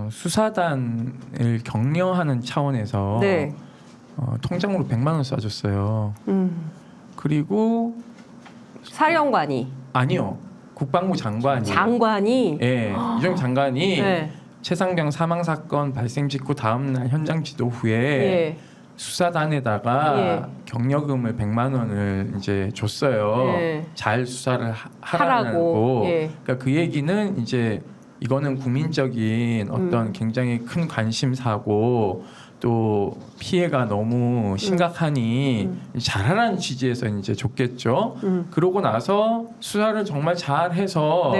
수사단을 격려하는 차원에서 통장으로 100만 원 쏴줬어요. 그리고 사령관이 아니요. 국방부 장관이 이중 장관이 최상병 사망 사건 발생 직후 다음 날 현장 지도 후에 수사단에다가 격려금을 100만 원을 이제 줬어요. 잘 수사를 하라고. 그러니까 그 얘기는 이제 이거는 국민적인 어떤 굉장히 큰 관심사고 또 피해가 너무 심각하니 잘하라는 취지에서 이제 줬겠죠. 그러고 나서 수사를 정말 잘해서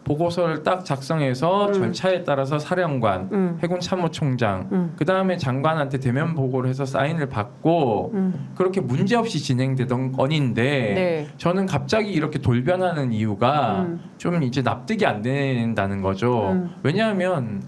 보고서를 딱 작성해서 절차에 따라서 사령관, 해군 참모총장, 그 다음에 장관한테 대면 보고를 해서 사인을 받고 그렇게 문제 없이 진행되던 건인데 저는 갑자기 이렇게 돌변하는 이유가 좀 이제 납득이 안 된다는 거죠. 왜냐하면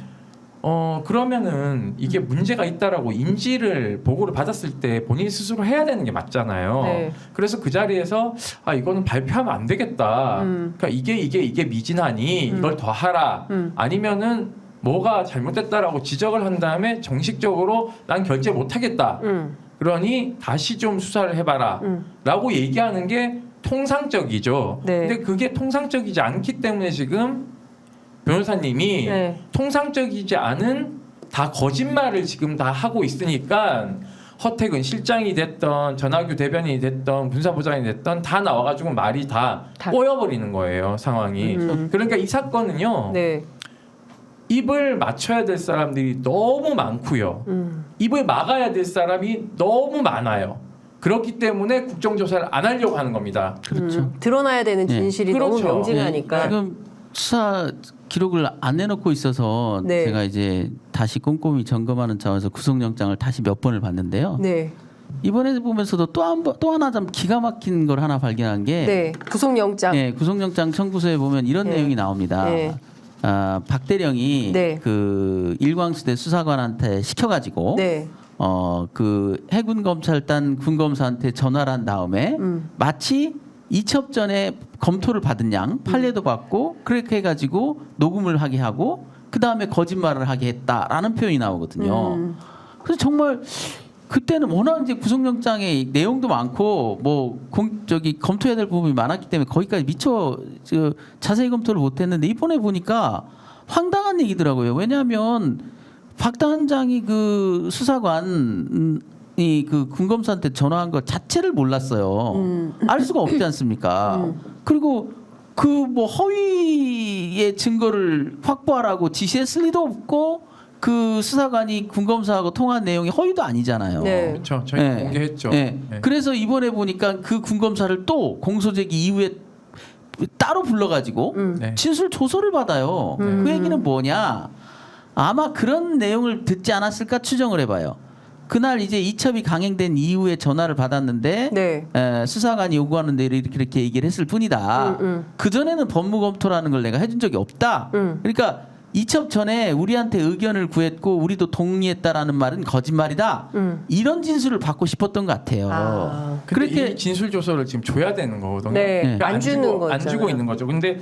그러면은 이게 문제가 있다라고 인지를 보고를 받았을 때 본인이 스스로 해야 되는 게 맞잖아요. 네. 그래서 그 자리에서 이거는 발표하면 안 되겠다. 그러니까 이게 미진하니 이걸 더 하라. 아니면은 뭐가 잘못됐다라고 지적을 한 다음에 정식적으로 난 결재 못 하겠다. 그러니 다시 좀 수사를 해봐라. 라고 얘기하는 게 통상적이죠. 네. 근데 그게 통상적이지 않기 때문에 지금 변호사님이 네. 통상적이지 않은 다 거짓말을 지금 다 하고 있으니까 허택은 실장이 됐던 전학규 대변인이 됐던 군사부장이 됐던 다 나와가지고 말이 다 꼬여버리는 거예요. 상황이. 그러니까 이 사건은요. 네. 입을 맞춰야 될 사람들이 너무 많고요. 입을 막아야 될 사람이 너무 많아요. 그렇기 때문에 국정조사를 안 하려고 하는 겁니다. 그렇죠. 드러나야 되는 진실이 너무 그렇죠. 명징하니까. 네. 지금 수사 기록을 안 내놓고 있어서 네. 제가 이제 다시 꼼꼼히 점검하는 차원에서 구속영장을 다시 몇 번을 봤는데요. 네. 이번에 보면서도 또 하나 좀 기가 막힌 걸 하나 발견한 게 네. 구속영장. 네, 구속영장 청구서에 보면 이런 네. 내용이 나옵니다. 네. 박대령이 네. 그 일광수대 수사관한테 시켜가지고 네. 그 해군 검찰단 군검사한테 전화를 한 다음에 마치 이첩 전에 검토를 받은 양 판례도 받고 그렇게 해가지고 녹음을 하게 하고 그 다음에 거짓말을 하게 했다라는 표현이 나오거든요. 그래서 정말 그때는 워낙 이제 구속영장에 내용도 많고 뭐 검토해야 될 부분이 많았기 때문에 거기까지 미처 자세히 검토를 못했는데 이번에 보니까 황당한 얘기더라고요. 왜냐하면 박 단장이 그 수사관이 그 군검사한테 전화한 것 자체를 몰랐어요. 알 수가 없지 않습니까? 그리고 그 뭐 허위의 증거를 확보하라고 지시했을 리도 없고 그 수사관이 군검사하고 통화한 내용이 허위도 아니잖아요. 네. 그렇죠. 저희 네. 공개했죠. 네. 네. 그래서 이번에 보니까 그 군검사를 또 공소제기 이후에 따로 불러가지고 진술 조서를 받아요. 그 얘기는 뭐냐? 아마 그런 내용을 듣지 않았을까 추정을 해봐요. 그날 이제 이첩이 강행된 이후에 전화를 받았는데 네. 수사관이 요구하는 대로 이렇게 얘기를 했을 뿐이다. 그 전에는 법무검토라는 걸 내가 해준 적이 없다. 그러니까 이첩 전에 우리한테 의견을 구했고 우리도 동의했다라는 말은 거짓말이다. 이런 진술을 받고 싶었던 것 같아요. 그렇게 이 진술 조서를 지금 줘야 되는 거거든요. 네. 그러니까 안 주는 거죠. 안 주고 있는 거죠. 근데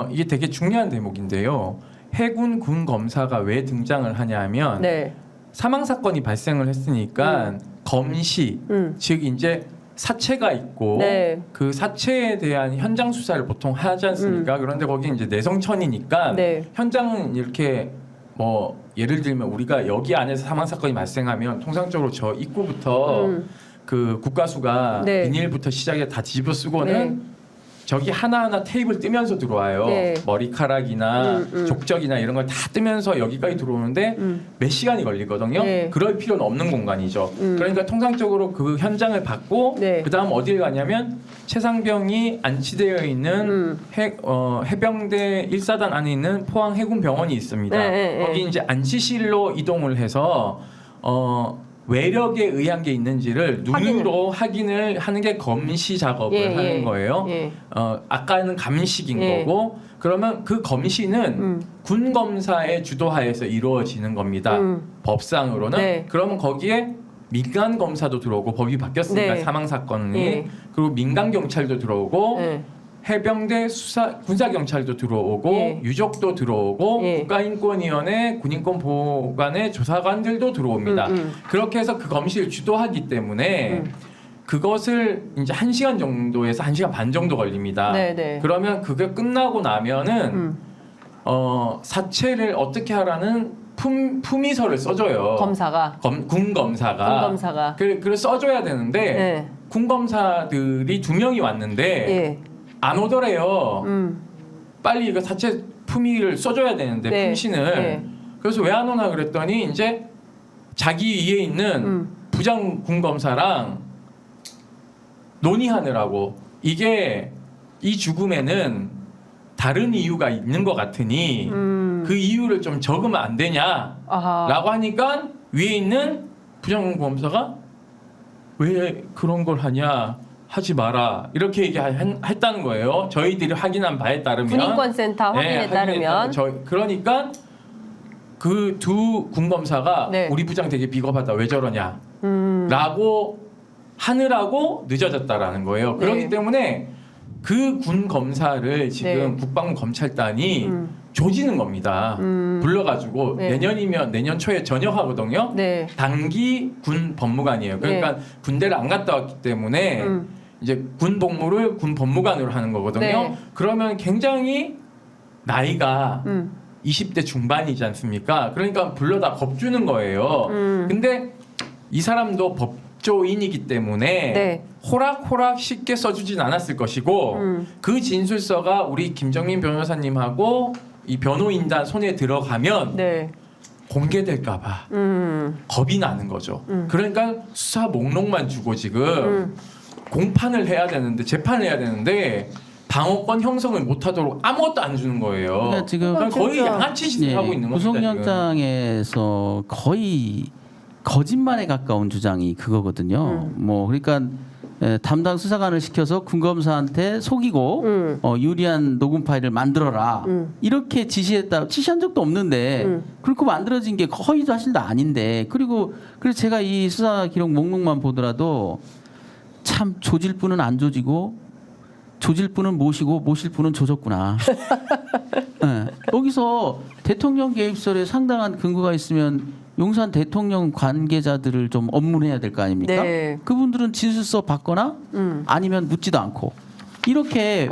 이게 되게 중요한 대목인데요. 해군 군 검사가 왜 등장을 하냐면 네. 사망 사건이 발생을 했으니까 검시 즉 이제 사체가 있고 네. 그 사체에 대한 현장 수사를 보통 하지 않습니까? 그런데 거기 이제 내성천이니까 네. 현장은 이렇게 뭐 예를 들면 우리가 여기 안에서 사망 사건이 발생하면 통상적으로 저 입구부터 그 국가수가 네. 비닐부터 시작해 다 뒤집어 쓰고는 네. 저기 하나하나 테이블 뜨면서 들어와요. 네. 머리카락이나 족적이나 이런 걸 다 뜨면서 여기까지 들어오는데 몇 시간이 걸리거든요. 네. 그럴 필요는 없는 공간이죠. 그러니까 통상적으로 그 현장을 받고 네. 그다음 어디를 가냐면 최상병이 안치되어 있는 해병대 1사단 안에 있는 포항 해군병원이 있습니다. 네. 거기 이제 안치실로 이동을 해서 외력에 의한 게 있는지를 눈으로 확인을 하는 게 검시 작업을 하는 거예요. 아까는 감식인 거고 그러면 그 검시는 군 검사의 주도하에서 이루어지는 겁니다. 법상으로는. 네. 그러면 거기에 민간 검사도 들어오고 법이 바뀌었으니까 네. 사망 사건이 그리고 민간 경찰도 들어오고 해병대 군사경찰도 들어오고 유족도 들어오고 국가인권위원회 군인권보호관의 조사관들도 들어옵니다. 그렇게 해서 그 검시를 주도하기 때문에 그것을 이제 1시간 정도에서 1시간 반 정도 걸립니다. 네네. 그러면 그게 끝나고 나면은 사체를 어떻게 하라는 품위서를 써줘요. 검사가 군 검사가 그래서 써줘야 되는데 네. 군 검사들이 2명이 왔는데 네. 안 오더래요. 빨리 이거 사체 품위를 써줘야 되는데 네. 품신을 네. 그래서 왜 안 오나 그랬더니 이제 자기 위에 있는 부장 군 검사랑 논의하느라고 이게 이 죽음에는 다른 이유가 있는 것 같으니 그 이유를 좀 적으면 안 되냐라고 하니까 위에 있는 부장 군 검사가 왜 그런 걸 하냐. 하지 마라 이렇게 얘기했다는 거예요. 저희들이 확인한 바에 따르면 군인권센터 확인에 따르면 그러니까 그 두 군검사가 네. 우리 부장 되게 비겁하다. 왜 저러냐? 라고 하느라고 늦어졌다라는 거예요. 그렇기 때문에 그 군 검사를 지금 국방부 검찰단이 조지는 겁니다. 불러가지고 내년이면 내년 초에 전역하거든요. 단기 군 법무관이에요. 그러니까 군대를 안 갔다 왔기 때문에 이제 군 복무를 군 법무관으로 하는 거거든요. 그러면 굉장히 나이가 20대 중반이지 않습니까? 그러니까 불러다 겁주는 거예요. 근데 이 사람도 법조인이기 때문에 호락호락 쉽게 써주진 않았을 것이고 그 진술서가 우리 김정민 변호사님하고 이 변호인단 손에 들어가면 공개될까봐 겁이 나는 거죠. 그러니까 수사 목록만 주고 지금 공판을 해야 되는데 재판을 해야 되는데 방어권 형성을 못하도록 아무것도 안 주는 거예요. 그러니까 지금 거의 양아치 짓을 하고 있는 겁니다. 구속영장에서 거의 거짓말에 가까운 주장이 그거거든요. 뭐 그러니까 담당 수사관을 시켜서 군검사한테 속이고 유리한 녹음 파일을 만들어라 이렇게 지시한 적도 없는데 그렇게 만들어진 게 거의 사실도 아닌데 그래서 제가 이 수사 기록 목록만 보더라도 참 조질 분은 안 조지고 조질 분은 모시고 모실 분은 조졌구나. 네. 여기서 대통령 개입설에 상당한 근거가 있으면 용산 대통령 관계자들을 좀 업무해야 될 거 아닙니까? 그분들은 진술서 받거나 아니면 묻지도 않고 이렇게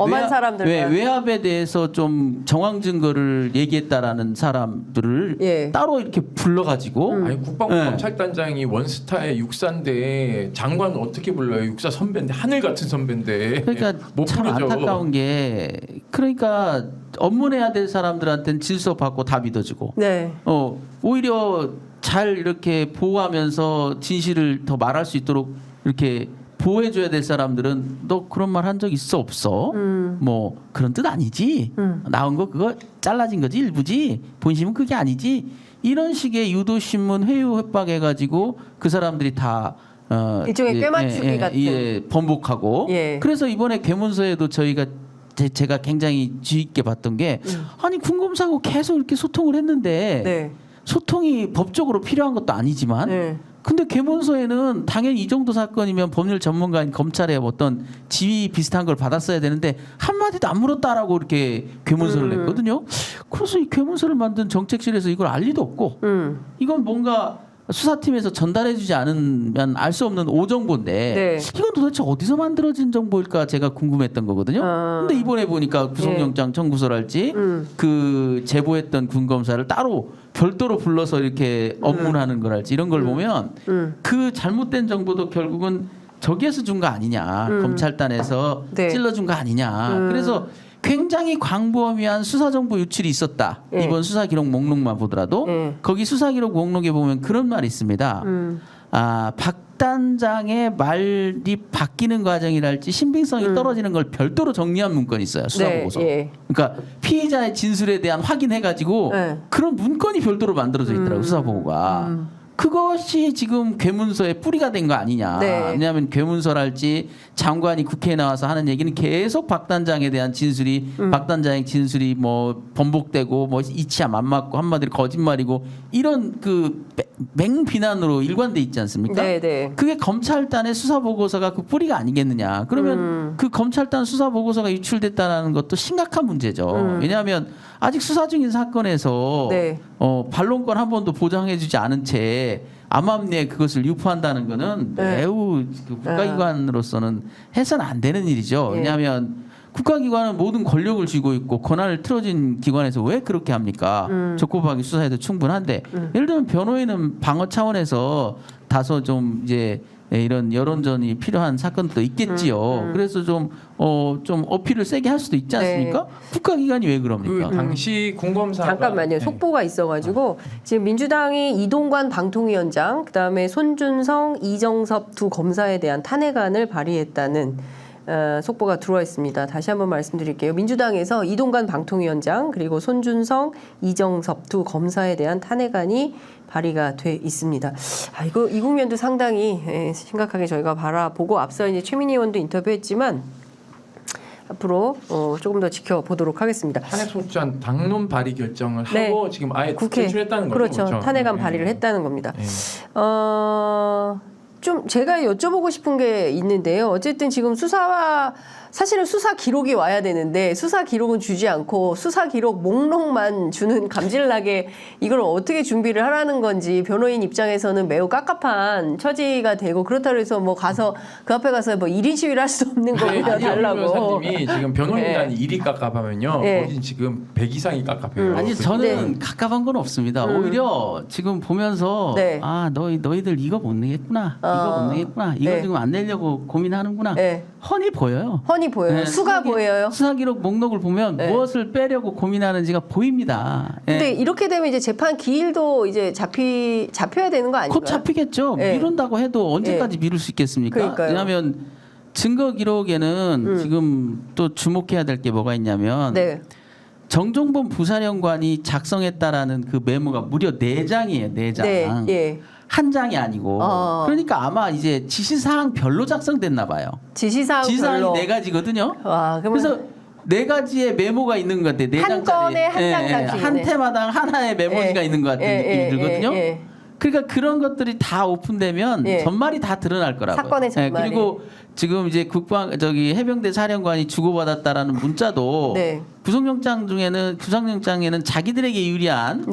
외압에 대해서 좀 정황 증거를 얘기했다라는 사람들을 따로 이렇게 불러가지고 아니 국방부 검찰단장이 원스타의 육사인데 장관 어떻게 불러요? 육사 선배인데 하늘 같은 선배인데 그러니까 못 참 부르죠. 안타까운 게 그러니까 업무해야 될 사람들한테는 진술서 받고 다 믿어주고 오히려 잘 이렇게 보호하면서 진실을 더 말할 수 있도록 이렇게 보호해줘야 될 사람들은 너 그런 말 한 적 있어 없어? 뭐 그런 뜻 아니지? 나온 거 그거 잘라진 거지 일부지? 본심은 그게 아니지? 이런 식의 유도신문 회유 협박해가지고 그 사람들이 다 일종의 꿰맞추기 같은 번복하고 그래서 이번에 계문서에도 저희가 제가 굉장히 주의 있게 봤던 게 아니 군검사하고 계속 이렇게 소통을 했는데 소통이 법적으로 필요한 것도 아니지만 근데 계문서에는 당연히 이 정도 사건이면 법률 전문가인 검찰의 어떤 지휘 비슷한 걸 받았어야 되는데 한마디도 안 물었다라고 이렇게 계문서를 냈거든요. 그래서 이 계문서를 만든 정책실에서 이걸 알 리도 없고 이건 뭔가 수사팀에서 전달해주지 않으면 알 수 없는 오정보인데 이건 도대체 어디서 만들어진 정보일까 제가 궁금했던 거거든요. 근데 이번에 보니까 구속영장 청구서랄지 그 제보했던 군검사를 따로 별도로 불러서 이렇게 업무하는 거랄지 이런 걸 보면 그 잘못된 정보도 결국은 저기에서 준 거 아니냐 검찰단에서 찔러준 거 아니냐 그래서 굉장히 광범위한 수사정보 유출이 있었다. 이번 수사기록 목록만 보더라도 거기 수사기록 목록에 보면 그런 말이 있습니다. 박 단장의 말이 바뀌는 과정이랄지 신빙성이 떨어지는 걸 별도로 정리한 문건이 있어요. 수사보고서. 그러니까 피의자의 진술에 대한 확인해가지고 그런 문건이 별도로 만들어져 있더라고요. 수사보고가. 그것이 지금 괴문서의 뿌리가 된 거 아니냐. 왜냐하면 괴문서랄지 장관이 국회에 나와서 하는 얘기는 계속 박 단장에 대한 진술이 박 단장의 진술이 뭐 번복되고 뭐 이치야 안 맞고 한마디로 거짓말이고 이런 그 맹비난으로 일관돼 있지 않습니까? 그게 검찰단의 수사 보고서가 그 뿌리가 아니겠느냐. 그러면 그 검찰단 수사 보고서가 유출됐다는 것도 심각한 문제죠. 왜냐하면 아직 수사 중인 사건에서 반론권 한 번도 보장해주지 않은 채 암암리에 그것을 유포한다는 것은 매우 그 국가기관으로서는 해서는 안 되는 일이죠. 왜냐하면 국가기관은 모든 권력을 쥐고 있고 권한을 틀어진 기관에서 왜 그렇게 합니까? 적법하게 수사해도 충분한데 예를 들면 변호인은 방어 차원에서 다소 좀 이제 이런 여론전이 필요한 사건도 있겠지요. 그래서 좀 어필을 세게 할 수도 있지 않습니까? 국가기관이 왜 그럽니까? 그 당시 군검사가 잠깐만요. 속보가 있어가지고 지금 민주당이 이동관 방통위원장, 그다음에 손준성, 이정섭 두 검사에 대한 탄핵안을 발의했다는 속보가 들어와 있습니다. 다시 한번 말씀드릴게요. 민주당에서 이동관 방통위원장 그리고 손준성, 이정섭 두 검사에 대한 탄핵안이 발의가 돼 있습니다. 이거 이 국면도 상당히 심각하게 저희가 바라보고 앞서 이제 최민희 의원도 인터뷰했지만 앞으로 조금 더 지켜보도록 하겠습니다. 탄핵 소추안 당론 발의 결정을 하고 지금 아예 국회 제출했다는 거죠. 그렇죠. 탄핵안 발의를 했다는 겁니다. 네. 좀 제가 여쭤보고 싶은 게 있는데요. 어쨌든 지금 사실은 수사 기록이 와야 되는데 수사 기록은 주지 않고 수사 기록 목록만 주는 감질나게 이걸 어떻게 준비를 하라는 건지 변호인 입장에서는 매우 깝깝한 처지가 되고 그렇다고 해서 뭐 가서 그 앞에 가서 뭐 1인 시위를 할 수 없는 거냐 달라고. 변호사님이 지금 변호인단이 일이 깝깝하면요. 거긴 지금 100 이상이 깝깝해요. 아니 저는 깝깝한 건 없습니다. 오히려 지금 보면서 아 너희들 이거 못 내겠구나. 이거 못 내겠구나. 이거 지금 안 내려고 고민하는구나. 훤히 보여요. 뻔히 보여요. 수가 보여요. 수사 기록 목록을 보면 무엇을 빼려고 고민하는지가 보입니다. 근데 이렇게 되면 이제 재판 기일도 이제 잡혀야 되는 거 아닌가요? 곧 잡히겠죠. 미룬다고 해도 언제까지 미룰 수 있겠습니까? 그러니까요. 왜냐하면 증거 기록에는 지금 또 주목해야 될 게 뭐가 있냐면 정종범 부사령관이 작성했다라는 그 메모가 무려 4장이에요. 4장. 한 장이 아니고 그러니까 아마 이제 지시사항 별로 작성됐나 봐요. 지시사항이 4가지거든요. 그래서 4가지의 메모가 있는 것 같아요. 4장짜리. 한 건에 한 장씩 한 테마당 하나의 메모지가 있는 것 같은 느낌이 들거든요. 그러니까 그런 것들이 다 오픈되면 전말이 다 드러날 거라고요. 사건의 전말이. 그리고 지금 이제 해병대 사령관이 주고받았다라는 문자도 구속영장에는 자기들에게 유리한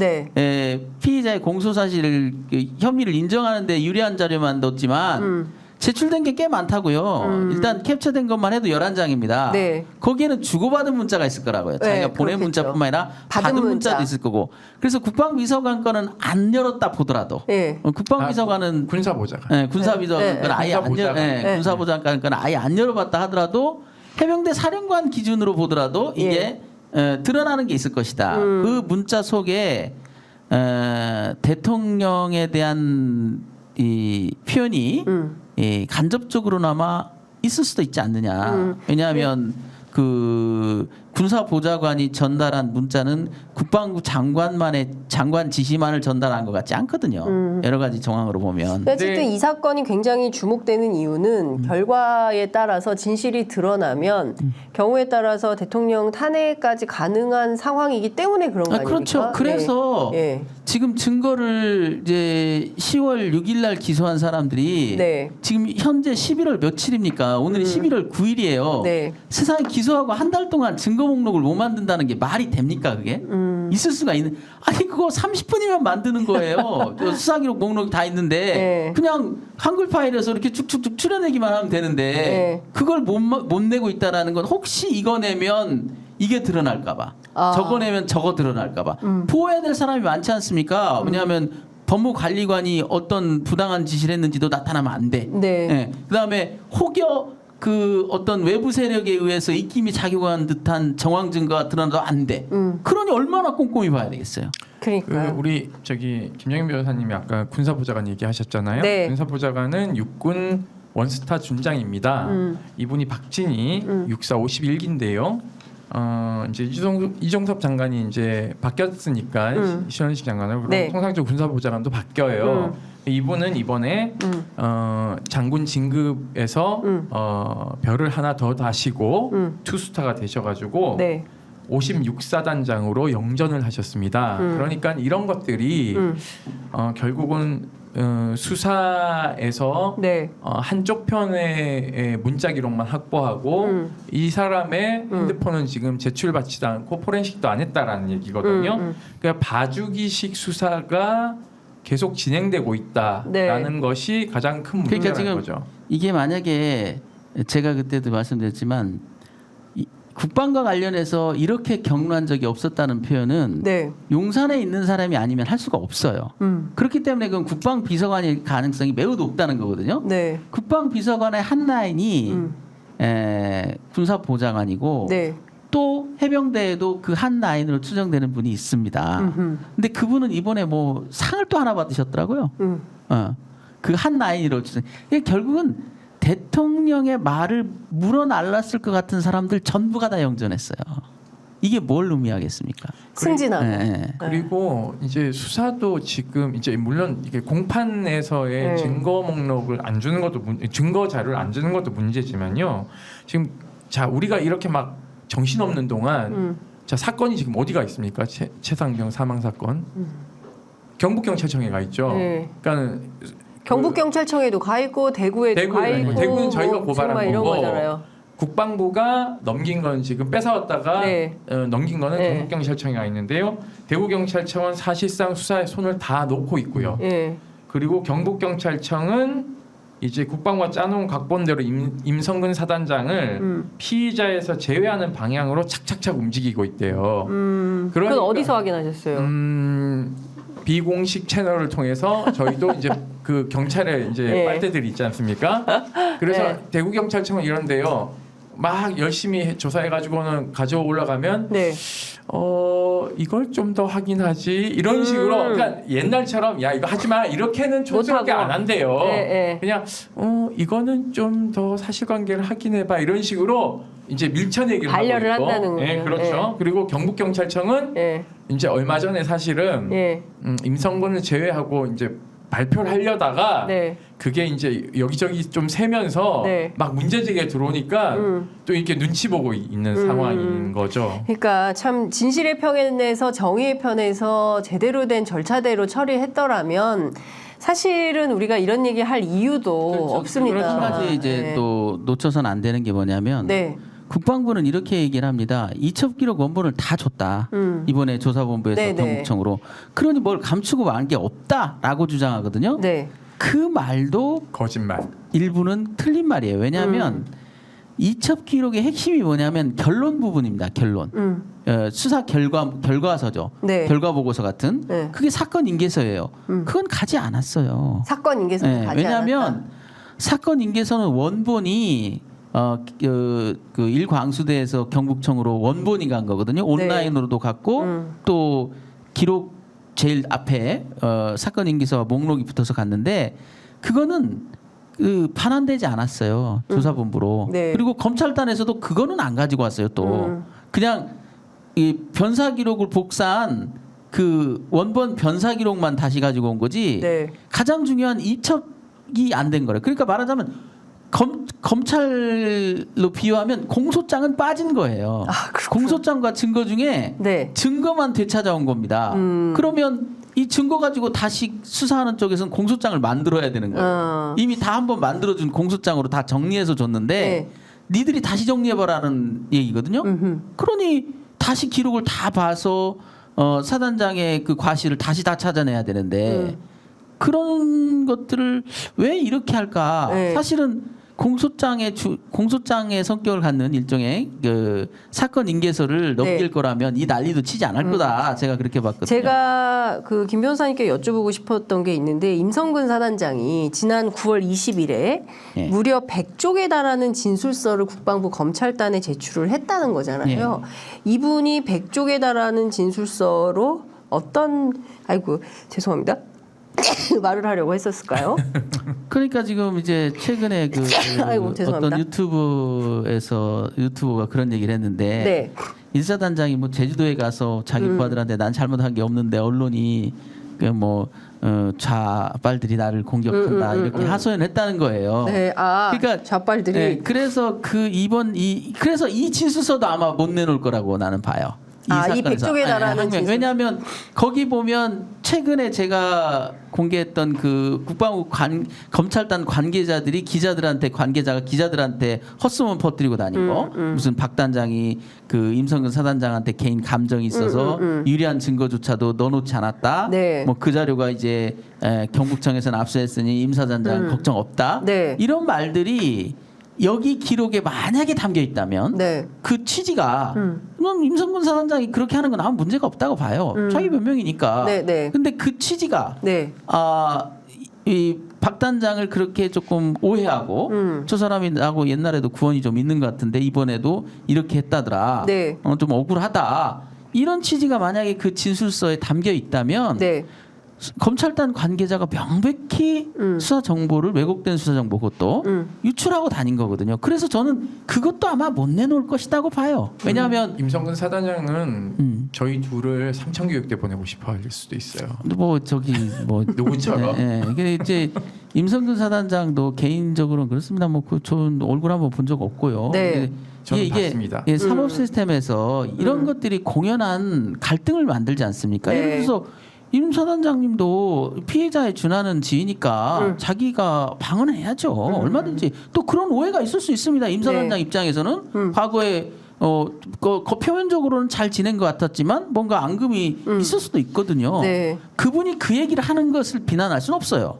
피의자의 공소사실을 혐의를 인정하는 데 유리한 자료만 넣었지만 제출된 게 꽤 많다고요. 일단 캡처된 것만 해도 11장입니다. 거기에는 주고받은 문자가 있을 거라고요. 자기가 보낸 문자뿐만 아니라 받은 문자도 있을 거고. 그래서 국방비서관 거는 안 열었다 보더라도 국방비서관은 군사보좌관. 군사비서관 거는 아예 군사보좌관 거는 아예 안 열어봤다 하더라도 해병대 사령관 기준으로 보더라도 이게 드러나는 게 있을 것이다. 그 문자 속에 대통령에 대한 이 표현이 간접적으로나마 있을 수도 있지 않느냐. 왜냐하면 그 군사보좌관이 전달한 문자는 국방부 장관 지시만을 전달한 것 같지 않거든요. 여러 가지 정황으로 보면. 어쨌든 이 사건이 굉장히 주목되는 이유는 결과에 따라서 진실이 드러나면 경우에 따라서 대통령 탄핵까지 가능한 상황이기 때문에 그런 거 아닙니까? 그렇죠. 그래서 지금 증거를 이제 10월 6일 날 기소한 사람들이 지금 현재 11월 며칠입니까? 오늘이 11월 9일이에요. 세상에 기소하고 한 달 동안 증거 목록을 못 만든다는 게 말이 됩니까? 그게? 있을 수가 있는. 아니 그거 30분이면 만드는 거예요. 수사기록 목록이 다 있는데 그냥 한글 파일에서 이렇게 쭉쭉쭉 추려내기만 하면 되는데 그걸 못 내고 있다라는 건 혹시 이거 내면 이게 드러날까봐 저거 내면 저거 드러날까봐 보호해야 될 사람이 많지 않습니까? 왜냐하면 법무관리관이 어떤 부당한 지시를 했는지도 나타나면 안 돼. 그다음에 혹여 그 어떤 외부 세력에 의해서 입김이 작용한 듯한 정황 증거가 드러나도 안 돼. 그러니 얼마나 꼼꼼히 봐야 되겠어요. 그러니까 우리 김정인 변호사님이 아까 군사보좌관 얘기하셨잖아요. 군사보좌관은 육군 원스타 준장입니다. 이분이 박진희 육사 51기인데요. 이제 이종섭 장관이 이제 바뀌었으니까 시현식 장관을 그럼 통상적으로 군사보좌관도 바뀌어요. 이분은 이번에 장군 진급에서 별을 하나 더 다시고 투스타가 되셔가지고 56사단장으로 영전을 하셨습니다. 그러니까 이런 것들이 결국은 수사에서 한쪽 편의 문자 기록만 확보하고 이 사람의 핸드폰은 지금 제출받지도 않고 포렌식도 안 했다라는 얘기거든요. 그러니까 봐주기식 수사가 계속 진행되고 있다라는 것이 가장 큰 문제라는 그러니까 거죠. 이게 만약에 제가 그때도 말씀드렸지만 국방과 관련해서 이렇게 격노한 적이 없었다는 표현은 용산에 있는 사람이 아니면 할 수가 없어요. 그렇기 때문에 그건 국방비서관일 가능성이 매우 높다는 거거든요. 국방비서관의 한 라인이 군사보좌관이고 또 해병대에도 그 한 라인으로 추정되는 분이 있습니다. 근데 그분은 이번에 뭐 상을 또 하나 받으셨더라고요. 그 한 라인으로 추정. 결국은 대통령의 말을 물어날랐을 것 같은 사람들 전부가 다 영전했어요. 이게 뭘 의미하겠습니까? 승진하고. 그리고 이제 수사도 지금 이제 물론 이게 공판에서의 증거 목록을 안 주는 것도 증거 자료를 안 주는 것도 문제지만요. 지금 자 우리가 이렇게 막 정신없는 동안 자 사건이 지금 어디가 있습니까? 최상병 사망 사건. 경북경찰청에 가 있죠. 네. 그러니까 경북경찰청에도 가 있고 대구에도 가 있고 대구는 저희가 고발한 이런 거고 거잖아요. 국방부가 넘긴 건 지금 뺏어왔다가 네. 넘긴 거는 네. 경북경찰청에 가 있는데요. 대구경찰청은 사실상 수사에 손을 다 놓고 있고요. 네. 그리고 경북경찰청은 이제 국방부가 짜놓은 각본대로 임성근 사단장을 피의자에서 제외하는 방향으로 착착착 움직이고 있대요. 그건 그러니까, 어디서 확인하셨어요? 비공식 채널을 통해서 저희도 이제 그 경찰에 이제 네. 빨대들이 있지 않습니까? 그래서 네. 대구경찰청은 이런데요. 막 열심히 조사해가지고는 가져 올라가면 네. 이걸 좀 더 확인하지 이런 식으로 그러니까 옛날처럼 야 이거 하지 마 이렇게는 촌스럽게 못하고. 안 한대요. 네. 그냥 이거는 좀 더 사실관계를 확인해봐 이런 식으로 이제 밀쳐내기를 반려를 하고 있고. 한다는 네, 거죠. 그렇죠. 네. 그리고 경북경찰청은 네. 이제 얼마 전에 사실은 네. 임성근을 제외하고 이제 발표를 하려다가 네. 그게 이제 여기저기 좀 새면서 네. 막 문제제기가 들어오니까 또 이렇게 눈치 보고 있는 상황인 거죠. 그러니까 참 진실의 편에서 정의의 편에서 제대로 된 절차대로 처리했더라면 사실은 우리가 이런 얘기 할 이유도 그렇죠. 없습니다. 한 가지 이제 네. 또 놓쳐서는 안 되는 게 뭐냐면 네. 국방부는 이렇게 얘기를 합니다. 이첩 기록 원본을 다 줬다. 이번에 조사본부에서 네네. 경북청으로. 그러니 뭘 감추고 만 게 없다라고 주장하거든요. 네. 그 말도 거짓말. 일부는 틀린 말이에요. 왜냐하면 이첩 기록의 핵심이 뭐냐면 결론 부분입니다. 결론. 수사 결과서죠. 네. 결과 보고서 같은. 네. 그게 사건 인계서예요. 그건 가지 않았어요. 사건 인계서 네, 가지 왜냐하면 않았다. 사건 인계서는 원본이 그 일광수대에서 경북청으로 원본이 간 거거든요. 온라인으로도 갔고 또 기록 제일 앞에 사건 인계서와 목록이 붙어서 갔는데 그거는 그 반환되지 않았어요. 조사본부로. 네. 그리고 검찰단에서도 그거는 안 가지고 왔어요. 또 그냥 이 변사 기록을 복사한 그 원본 변사 기록만 다시 가지고 온 거지. 네. 가장 중요한 이첩이 안 된 거래요. 그러니까 말하자면 검찰로 비유하면 공소장은 빠진 거예요. 아, 그렇구나. 공소장과 증거 중에 네. 증거만 되찾아온 겁니다. 그러면 이 증거 가지고 다시 수사하는 쪽에서는 공소장을 만들어야 되는 거예요. 이미 다 한번 만들어준 공소장으로 다 정리해서 줬는데 네. 니들이 다시 정리해봐라는 얘기거든요. 그러니 다시 기록을 다 봐서 사단장의 그 과실을 다시 다 찾아내야 되는데 그런 것들을 왜 이렇게 할까? 네. 사실은 공소장의 성격을 갖는 일종의 그 사건 인계서를 넘길 네. 거라면 이 난리도 치지 않을 거다. 제가 그렇게 봤거든요. 제가 그 김 변호사님께 여쭤보고 싶었던 게 있는데 임성근 사단장이 지난 9월 20일에 예. 무려 100쪽에 달하는 진술서를 국방부 검찰단에 제출을 했다는 거잖아요. 이분이 100쪽에 달하는 진술서로 어떤 아이고 죄송합니다. 말을 하려고 했었을까요? 그러니까 지금 이제 최근에 그 아이고, 죄송합니다. 어떤 유튜버가 그런 얘기를 했는데 네. 인사단장이 뭐 제주도에 가서 자기 부하들한테 난 잘못한 게 없는데 언론이 그 뭐 좌빨들이 나를 공격한다 이렇게 하소연했다는 거예요. 네. 아, 그러니까 좌빨들이 네, 그래서 그래서 이 진술서도 아마 못 내놓을 거라고 나는 봐요. 이 사건에서. 100쪽에 달하는 네, 진술서. 왜냐하면 거기 보면 최근에 제가 공개했던 그 국방부 검찰단 관계자들이 관계자가 기자들한테 헛소문 퍼뜨리고 다니고 무슨 박 단장이 그 임성근 사단장한테 개인 감정이 있어서 유리한 증거조차도 넣어놓지 않았다. 네. 뭐 그 자료가 이제 경북청에서는 압수했으니 임 사단장 걱정 없다. 네. 이런 말들이 여기 기록에 만약에 담겨 있다면 네. 그 취지가 넌 임성근 사단장이 그렇게 하는 건 아무 문제가 없다고 봐요. 자기 변명이니까. 네, 네. 근데 그 취지가 네. 이 박 단장을 그렇게 조금 오해하고 저 사람이 나하고 옛날에도 구원이 좀 있는 것 같은데 이번에도 이렇게 했다더라. 네. 좀 억울하다. 이런 취지가 만약에 그 진술서에 담겨 있다면 네. 검찰단 관계자가 명백히 수사 정보를 왜곡된 수사 정보 그것도 유출하고 다닌 거거든요. 그래서 저는 그것도 아마 못 내놓을 것이라고 봐요. 왜냐하면 임성근 사단장은 저희 둘을 삼천교육대 보내고 싶어할 수도 있어요. 뭐 저기 뭐 누구처럼. 이게 이제 임성근 사단장도 개인적으로는 그렇습니다. 뭐 그 좋은 얼굴 한번 본 적 없고요. 네. 저는 봤습니다. 예, 사법 시스템에서 이런 것들이 공연한 갈등을 만들지 않습니까? 네. 예를 들어서 임 사단장님도 피해자에 준하는 지이니까 자기가 방어해야죠. 얼마든지 또 그런 오해가 있을 수 있습니다. 임 사단장 입장에서는 과거에 표면적으로는 잘 지낸 것 같았지만 뭔가 앙금이 있을 수도 있거든요. 네. 그분이 그 얘기를 하는 것을 비난할 수는 없어요.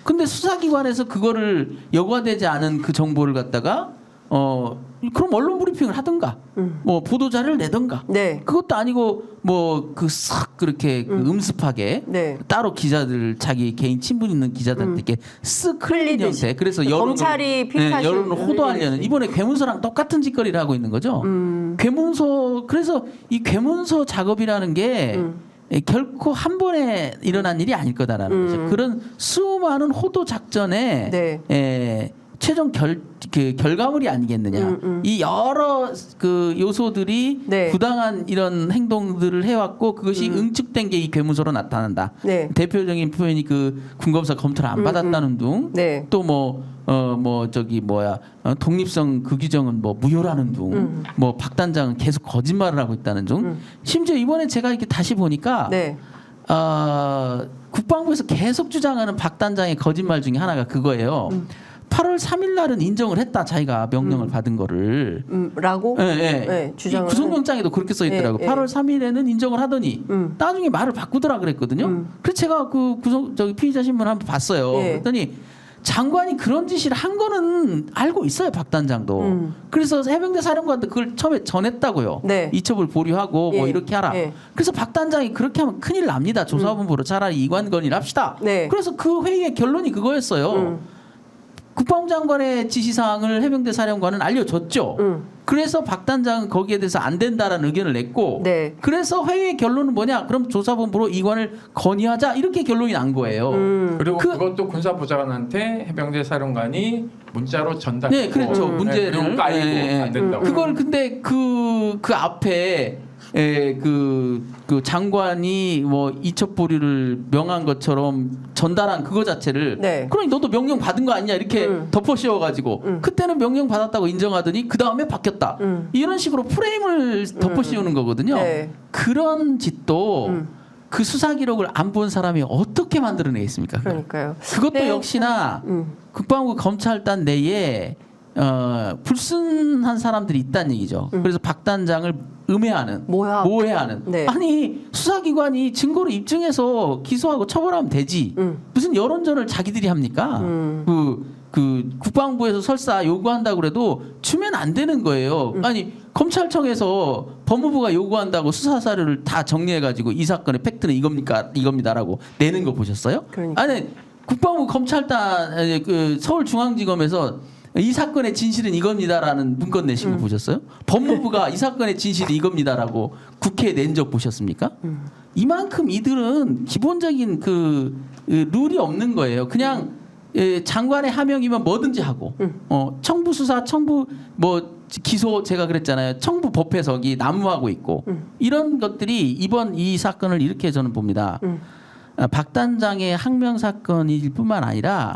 근데 수사기관에서 그거를 여과되지 않은 그 정보를 갖다가 그럼 언론 브리핑을 하든가 뭐 보도 자료를 내든가 네. 그것도 아니고 뭐 그 싹 그렇게 그 음습하게 네. 따로 기자들 자기 개인 친분 있는 기자들한테 이렇게 쓱 흘리는 형태 그래서 검찰이 픽하신 여론을 호도하려는 이번에 괴문서랑 똑같은 짓거리를 하고 있는 거죠. 괴문서 그래서 이 괴문서 작업이라는 게 결코 한 번에 일어난 일이 아닐 거다라는 거죠. 그런 수많은 호도 작전에 네. 최종 결과물이 아니겠느냐. 이 여러 그 요소들이 네. 부당한 이런 행동들을 해왔고 그것이 응축된 게 이 괴문서로 나타난다. 네. 대표적인 표현이 그 군검사 검토를 안 받았다는 둥. 네. 또 독립성 그 규정은 뭐 무효라는 둥. 뭐 박 단장은 계속 거짓말을 하고 있다는 둥. 심지어 이번에 제가 이렇게 다시 보니까. 네. 국방부에서 계속 주장하는 박 단장의 거짓말 중에 하나가 그거예요. 8월 3일 날은 인정을 했다. 자기가 명령을 받은 거를. 라고? 네, 주장을 구속영장에도 그렇게 써 있더라고. 네, 8월 3일에는 인정을 하더니 나중에 말을 바꾸더라 그랬거든요. 그래서 제가 그 피의자 신문 한번 봤어요. 그랬더니 장관이 그런 짓을 한 거는 알고 있어요. 박 단장도. 그래서 해병대 사령관한테 그걸 처음에 전했다고요. 네. 이첩을 보류하고 뭐 이렇게 하라. 그래서 박 단장이 그렇게 하면 큰일 납니다. 조사본부로 차라리 이관건의를 합시다. 네. 그래서 그 회의의 결론이 그거였어요. 국방부 장관의 지시사항을 해병대 사령관은 알려줬죠. 그래서 박 단장은 거기에 대해서 안 된다라는 의견을 냈고 네. 그래서 회의의 결론은 뭐냐? 그럼 조사본부로 이관을 건의하자 이렇게 결론이 난 거예요. 그리고 그것도 군사보좌관한테 해병대 사령관이 문자로 전달했고 네, 그렇죠. 문제를 깔고 안 된다고. 그걸 근데 그 앞에 그 장관이 뭐 이첩 보류를 명한 것처럼 전달한 그거 자체를 그러니 너도 명령 받은 거 아니냐 이렇게 덮어 씌워가지고 그때는 명령 받았다고 인정하더니 그 다음에 바뀌었다 이런 식으로 프레임을 덮어 씌우는 거거든요. 그런 짓도 그 수사 기록을 안 본 사람이 어떻게 만들어내겠습니까? 그러니까요. 그것도 역시나 국방부 검찰단 내에 불순한 사람들이 있다는 얘기죠. 그래서 박 단장을 음해하는, 모해하는. 아니 수사기관이 증거를 입증해서 기소하고 처벌하면 되지. 무슨 여론전을 자기들이 합니까? 그 국방부에서 설사 요구한다고 그래도 주면 안 되는 거예요. 아니 검찰청에서 법무부가 요구한다고 수사 사료를 다 정리해가지고 이 사건의 팩트는 이겁니다라고 내는 거 보셨어요? 그러니까. 아니 국방부 검찰단 그 서울중앙지검에서 이 사건의 진실은 이겁니다라는 문건 내신 거 보셨어요? 법무부가 이 사건의 진실이 이겁니다라고 국회에 낸 적 보셨습니까? 이만큼 이들은 기본적인 그 룰이 없는 거예요. 그냥 장관의 하명이면 뭐든지 하고 청부 수사, 청부 뭐 기소 제가 그랬잖아요. 청부 법 해석이 난무하고 있고 이런 것들이 이번 이 사건을 이렇게 저는 봅니다. 박 단장의 항명 사건일 뿐만 아니라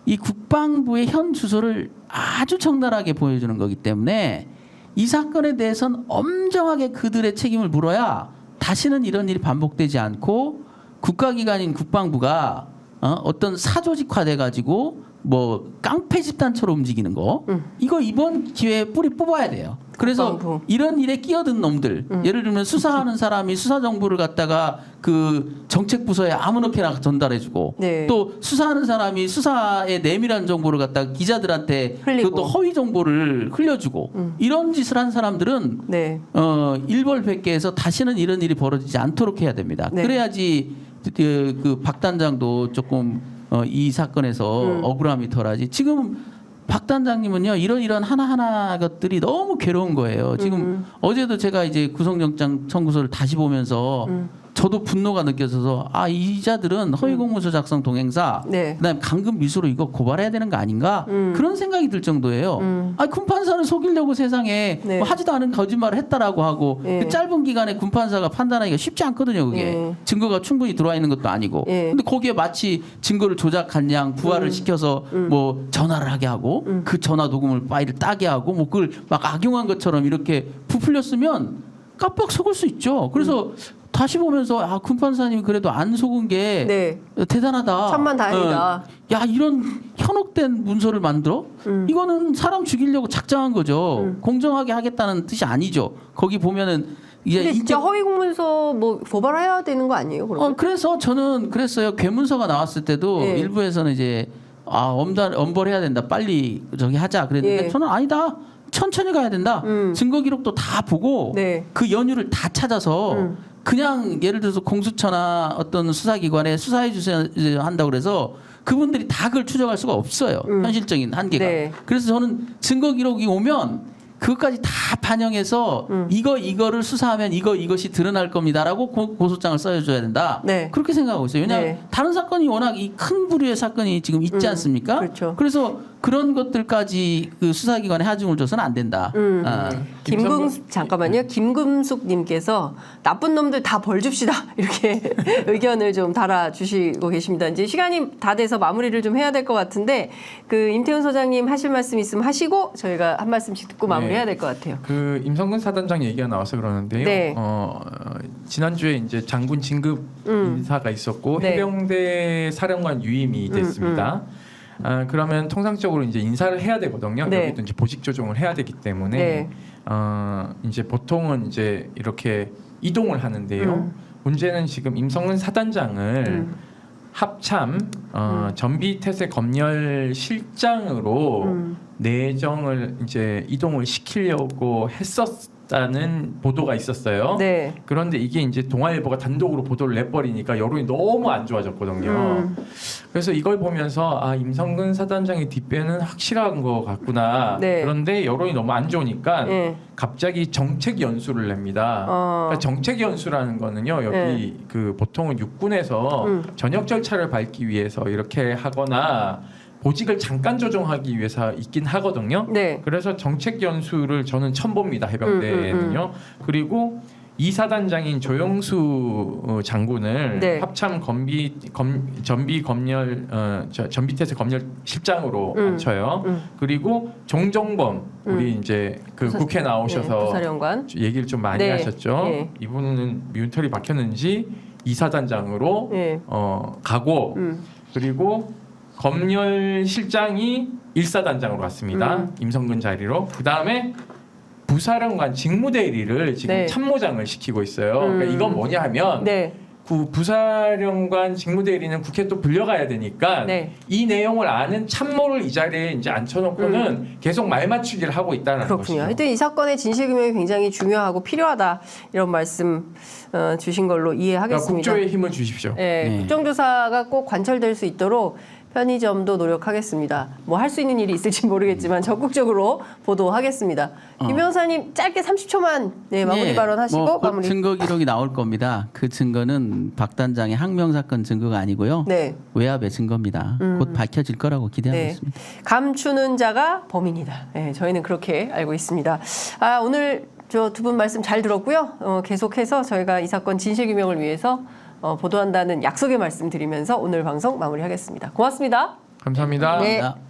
이 국방부의 현 주소를 아주 적나라하게 보여주는 거기 때문에 이 사건에 대해서는 엄정하게 그들의 책임을 물어야 다시는 이런 일이 반복되지 않고 국가기관인 국방부가 어떤 사조직화돼 가지고 뭐 깡패 집단처럼 움직이는 거 이거 이번 기회에 뿌리 뽑아야 돼요. 그래서 국방부. 이런 일에 끼어든 놈들 예를 들면 수사하는 사람이 수사 정보를 갖다가 그 정책부서에 아무렇게나 전달해주고 또 수사하는 사람이 수사에 내밀한 정보를 갖다가 기자들한테 그것도 허위 정보를 흘려주고 이런 짓을 한 사람들은 일벌백계해서 다시는 이런 일이 벌어지지 않도록 해야 됩니다. 그래야지 그 박 단장도 조금 이 사건에서 억울함이 덜하지. 지금 박 단장님은요 이런 하나하나 것들이 너무 괴로운 거예요. 지금 어제도 제가 이제 구속영장 청구서를 다시 보면서 저도 분노가 느껴져서 이자들은 허위공문서 작성 동행사, 그다음에 강금 미수로 이거 고발해야 되는 거 아닌가 그런 생각이 들 정도예요. 군판사를 속이려고 세상에 뭐 하지도 않은 거짓말을 했다라고 하고 그 짧은 기간에 군판사가 판단하기가 쉽지 않거든요. 그게 증거가 충분히 들어와 있는 것도 아니고. 근데 거기에 마치 증거를 조작한 양 부활을 시켜서 뭐 전화를 하게 하고 그 전화 녹음을 파일을 따게 하고 뭐 그걸 막 악용한 것처럼 이렇게 부풀렸으면 깜빡 속을 수 있죠. 그래서 다시 보면서 군판사님이 그래도 안 속은 게 대단하다. 천만다행이다. 야 이런 현혹된 문서를 만들어? 이거는 사람 죽이려고 작정한 거죠. 공정하게 하겠다는 뜻이 아니죠. 거기 보면은 근데 진짜 허위 공문서 뭐 고발해야 되는 거 아니에요? 그러면? 그래서 저는 그랬어요. 괴문서가 나왔을 때도 일부에서는 이제 엄벌해야 된다. 빨리 저기 하자. 그랬는데 저는 아니다. 천천히 가야 된다. 증거 기록도 다 보고 그 연유를 다 찾아서 그냥 예를 들어서 공수처나 어떤 수사기관에 수사해 주세요 한다고 그래서 그분들이 다 그걸 추적할 수가 없어요. 현실적인 한계가. 그래서 저는 증거 기록이 오면 그것까지 다 반영해서 이거를 수사하면 이것이 드러날 겁니다라고 고소장을 써줘야 된다. 그렇게 생각하고 있어요. 왜냐하면 다른 사건이 워낙 이 큰 부류의 사건이 지금 있지 않습니까? 그렇죠. 그래서 그런 것들까지 그 수사기관에 하중을 줘서는 안 된다. 잠깐만요. 김금숙님께서 나쁜 놈들 다 벌 줍시다 이렇게 의견을 좀 달아주시고 계십니다. 이제 시간이 다 돼서 마무리를 좀 해야 될 것 같은데 그 임태훈 소장님 하실 말씀 있으면 하시고 저희가 한 말씀씩 듣고 마무리해야 될 것 같아요. 그 임성근 사단장 얘기가 나와서 그러는데요. 지난주에 이제 장군 진급 인사가 있었고 해병대 사령관 유임이 됐습니다. 그러면 통상적으로 이제 인사를 해야 되거든요. 여기도 이제 보직 조정을 해야 되기 때문에 이제 보통은 이제 이렇게 이동을 하는데요. 문제는 지금 임성근 사단장을 합참 전비태세 검열 실장으로 내정을 이제 이동을 시키려고 했었다는 보도가 있었어요. 그런데 이게 이제 동아일보가 단독으로 보도를 내버리니까 여론이 너무 안 좋아졌거든요. 그래서 이걸 보면서 임성근 사단장의 뒷배는 확실한 것 같구나. 그런데 여론이 너무 안 좋으니까 갑자기 정책 연수를 냅니다. 그러니까 정책 연수라는 거는요, 여기 그 보통은 육군에서 전역 절차를 밟기 위해서 이렇게 하거나 보직을 잠깐 조정하기 위해서 있긴 하거든요. 그래서 정책 연수를 저는 처음 봅니다. 해병대는요. 그리고 이 사단장인 조영수 장군을 합참 전비 검열 전비태세 검열 실장으로 앉혀요. 그리고 종종범 우리 이제 그 국회 나오셔서 부사령관 얘기를 좀 많이 하셨죠. 이분은 미운털이 박혔는지 이 사단장으로 가고 그리고 검열실장이 1사단장으로 갔습니다. 임성근 자리로. 그 다음에 부사령관 직무대리를 지금 참모장을 시키고 있어요. 그러니까 이건 뭐냐 하면 그 부사령관 직무대리는 국회에 또 불려가야 되니까 이 내용을 아는 참모를 이 자리에 이제 앉혀놓고는 계속 말 맞추기를 하고 있다는 것이죠. 하여튼 이 사건의 진실규명이 굉장히 중요하고 필요하다 이런 말씀 주신 걸로 이해하겠습니다. 그러니까 국조에 힘을 주십시오. 국정조사가 꼭 관철될 수 있도록 편의점도 노력하겠습니다. 뭐 할 수 있는 일이 있을지 모르겠지만 적극적으로 보도하겠습니다. 김 변호사님 짧게 30초만 마무리 발언하시고 마무리. 증거 기록이 나올 겁니다. 그 증거는 박 단장의 항명 사건 증거가 아니고요. 외압의 증거입니다. 곧 밝혀질 거라고 기대하고 있습니다. 감추는 자가 범인이다. 저희는 그렇게 알고 있습니다. 오늘 저 두 분 말씀 잘 들었고요. 계속해서 저희가 이 사건 진실규명을 위해서 보도한다는 약속의 말씀 드리면서 오늘 방송 마무리하겠습니다. 고맙습니다. 감사합니다. 감사합니다.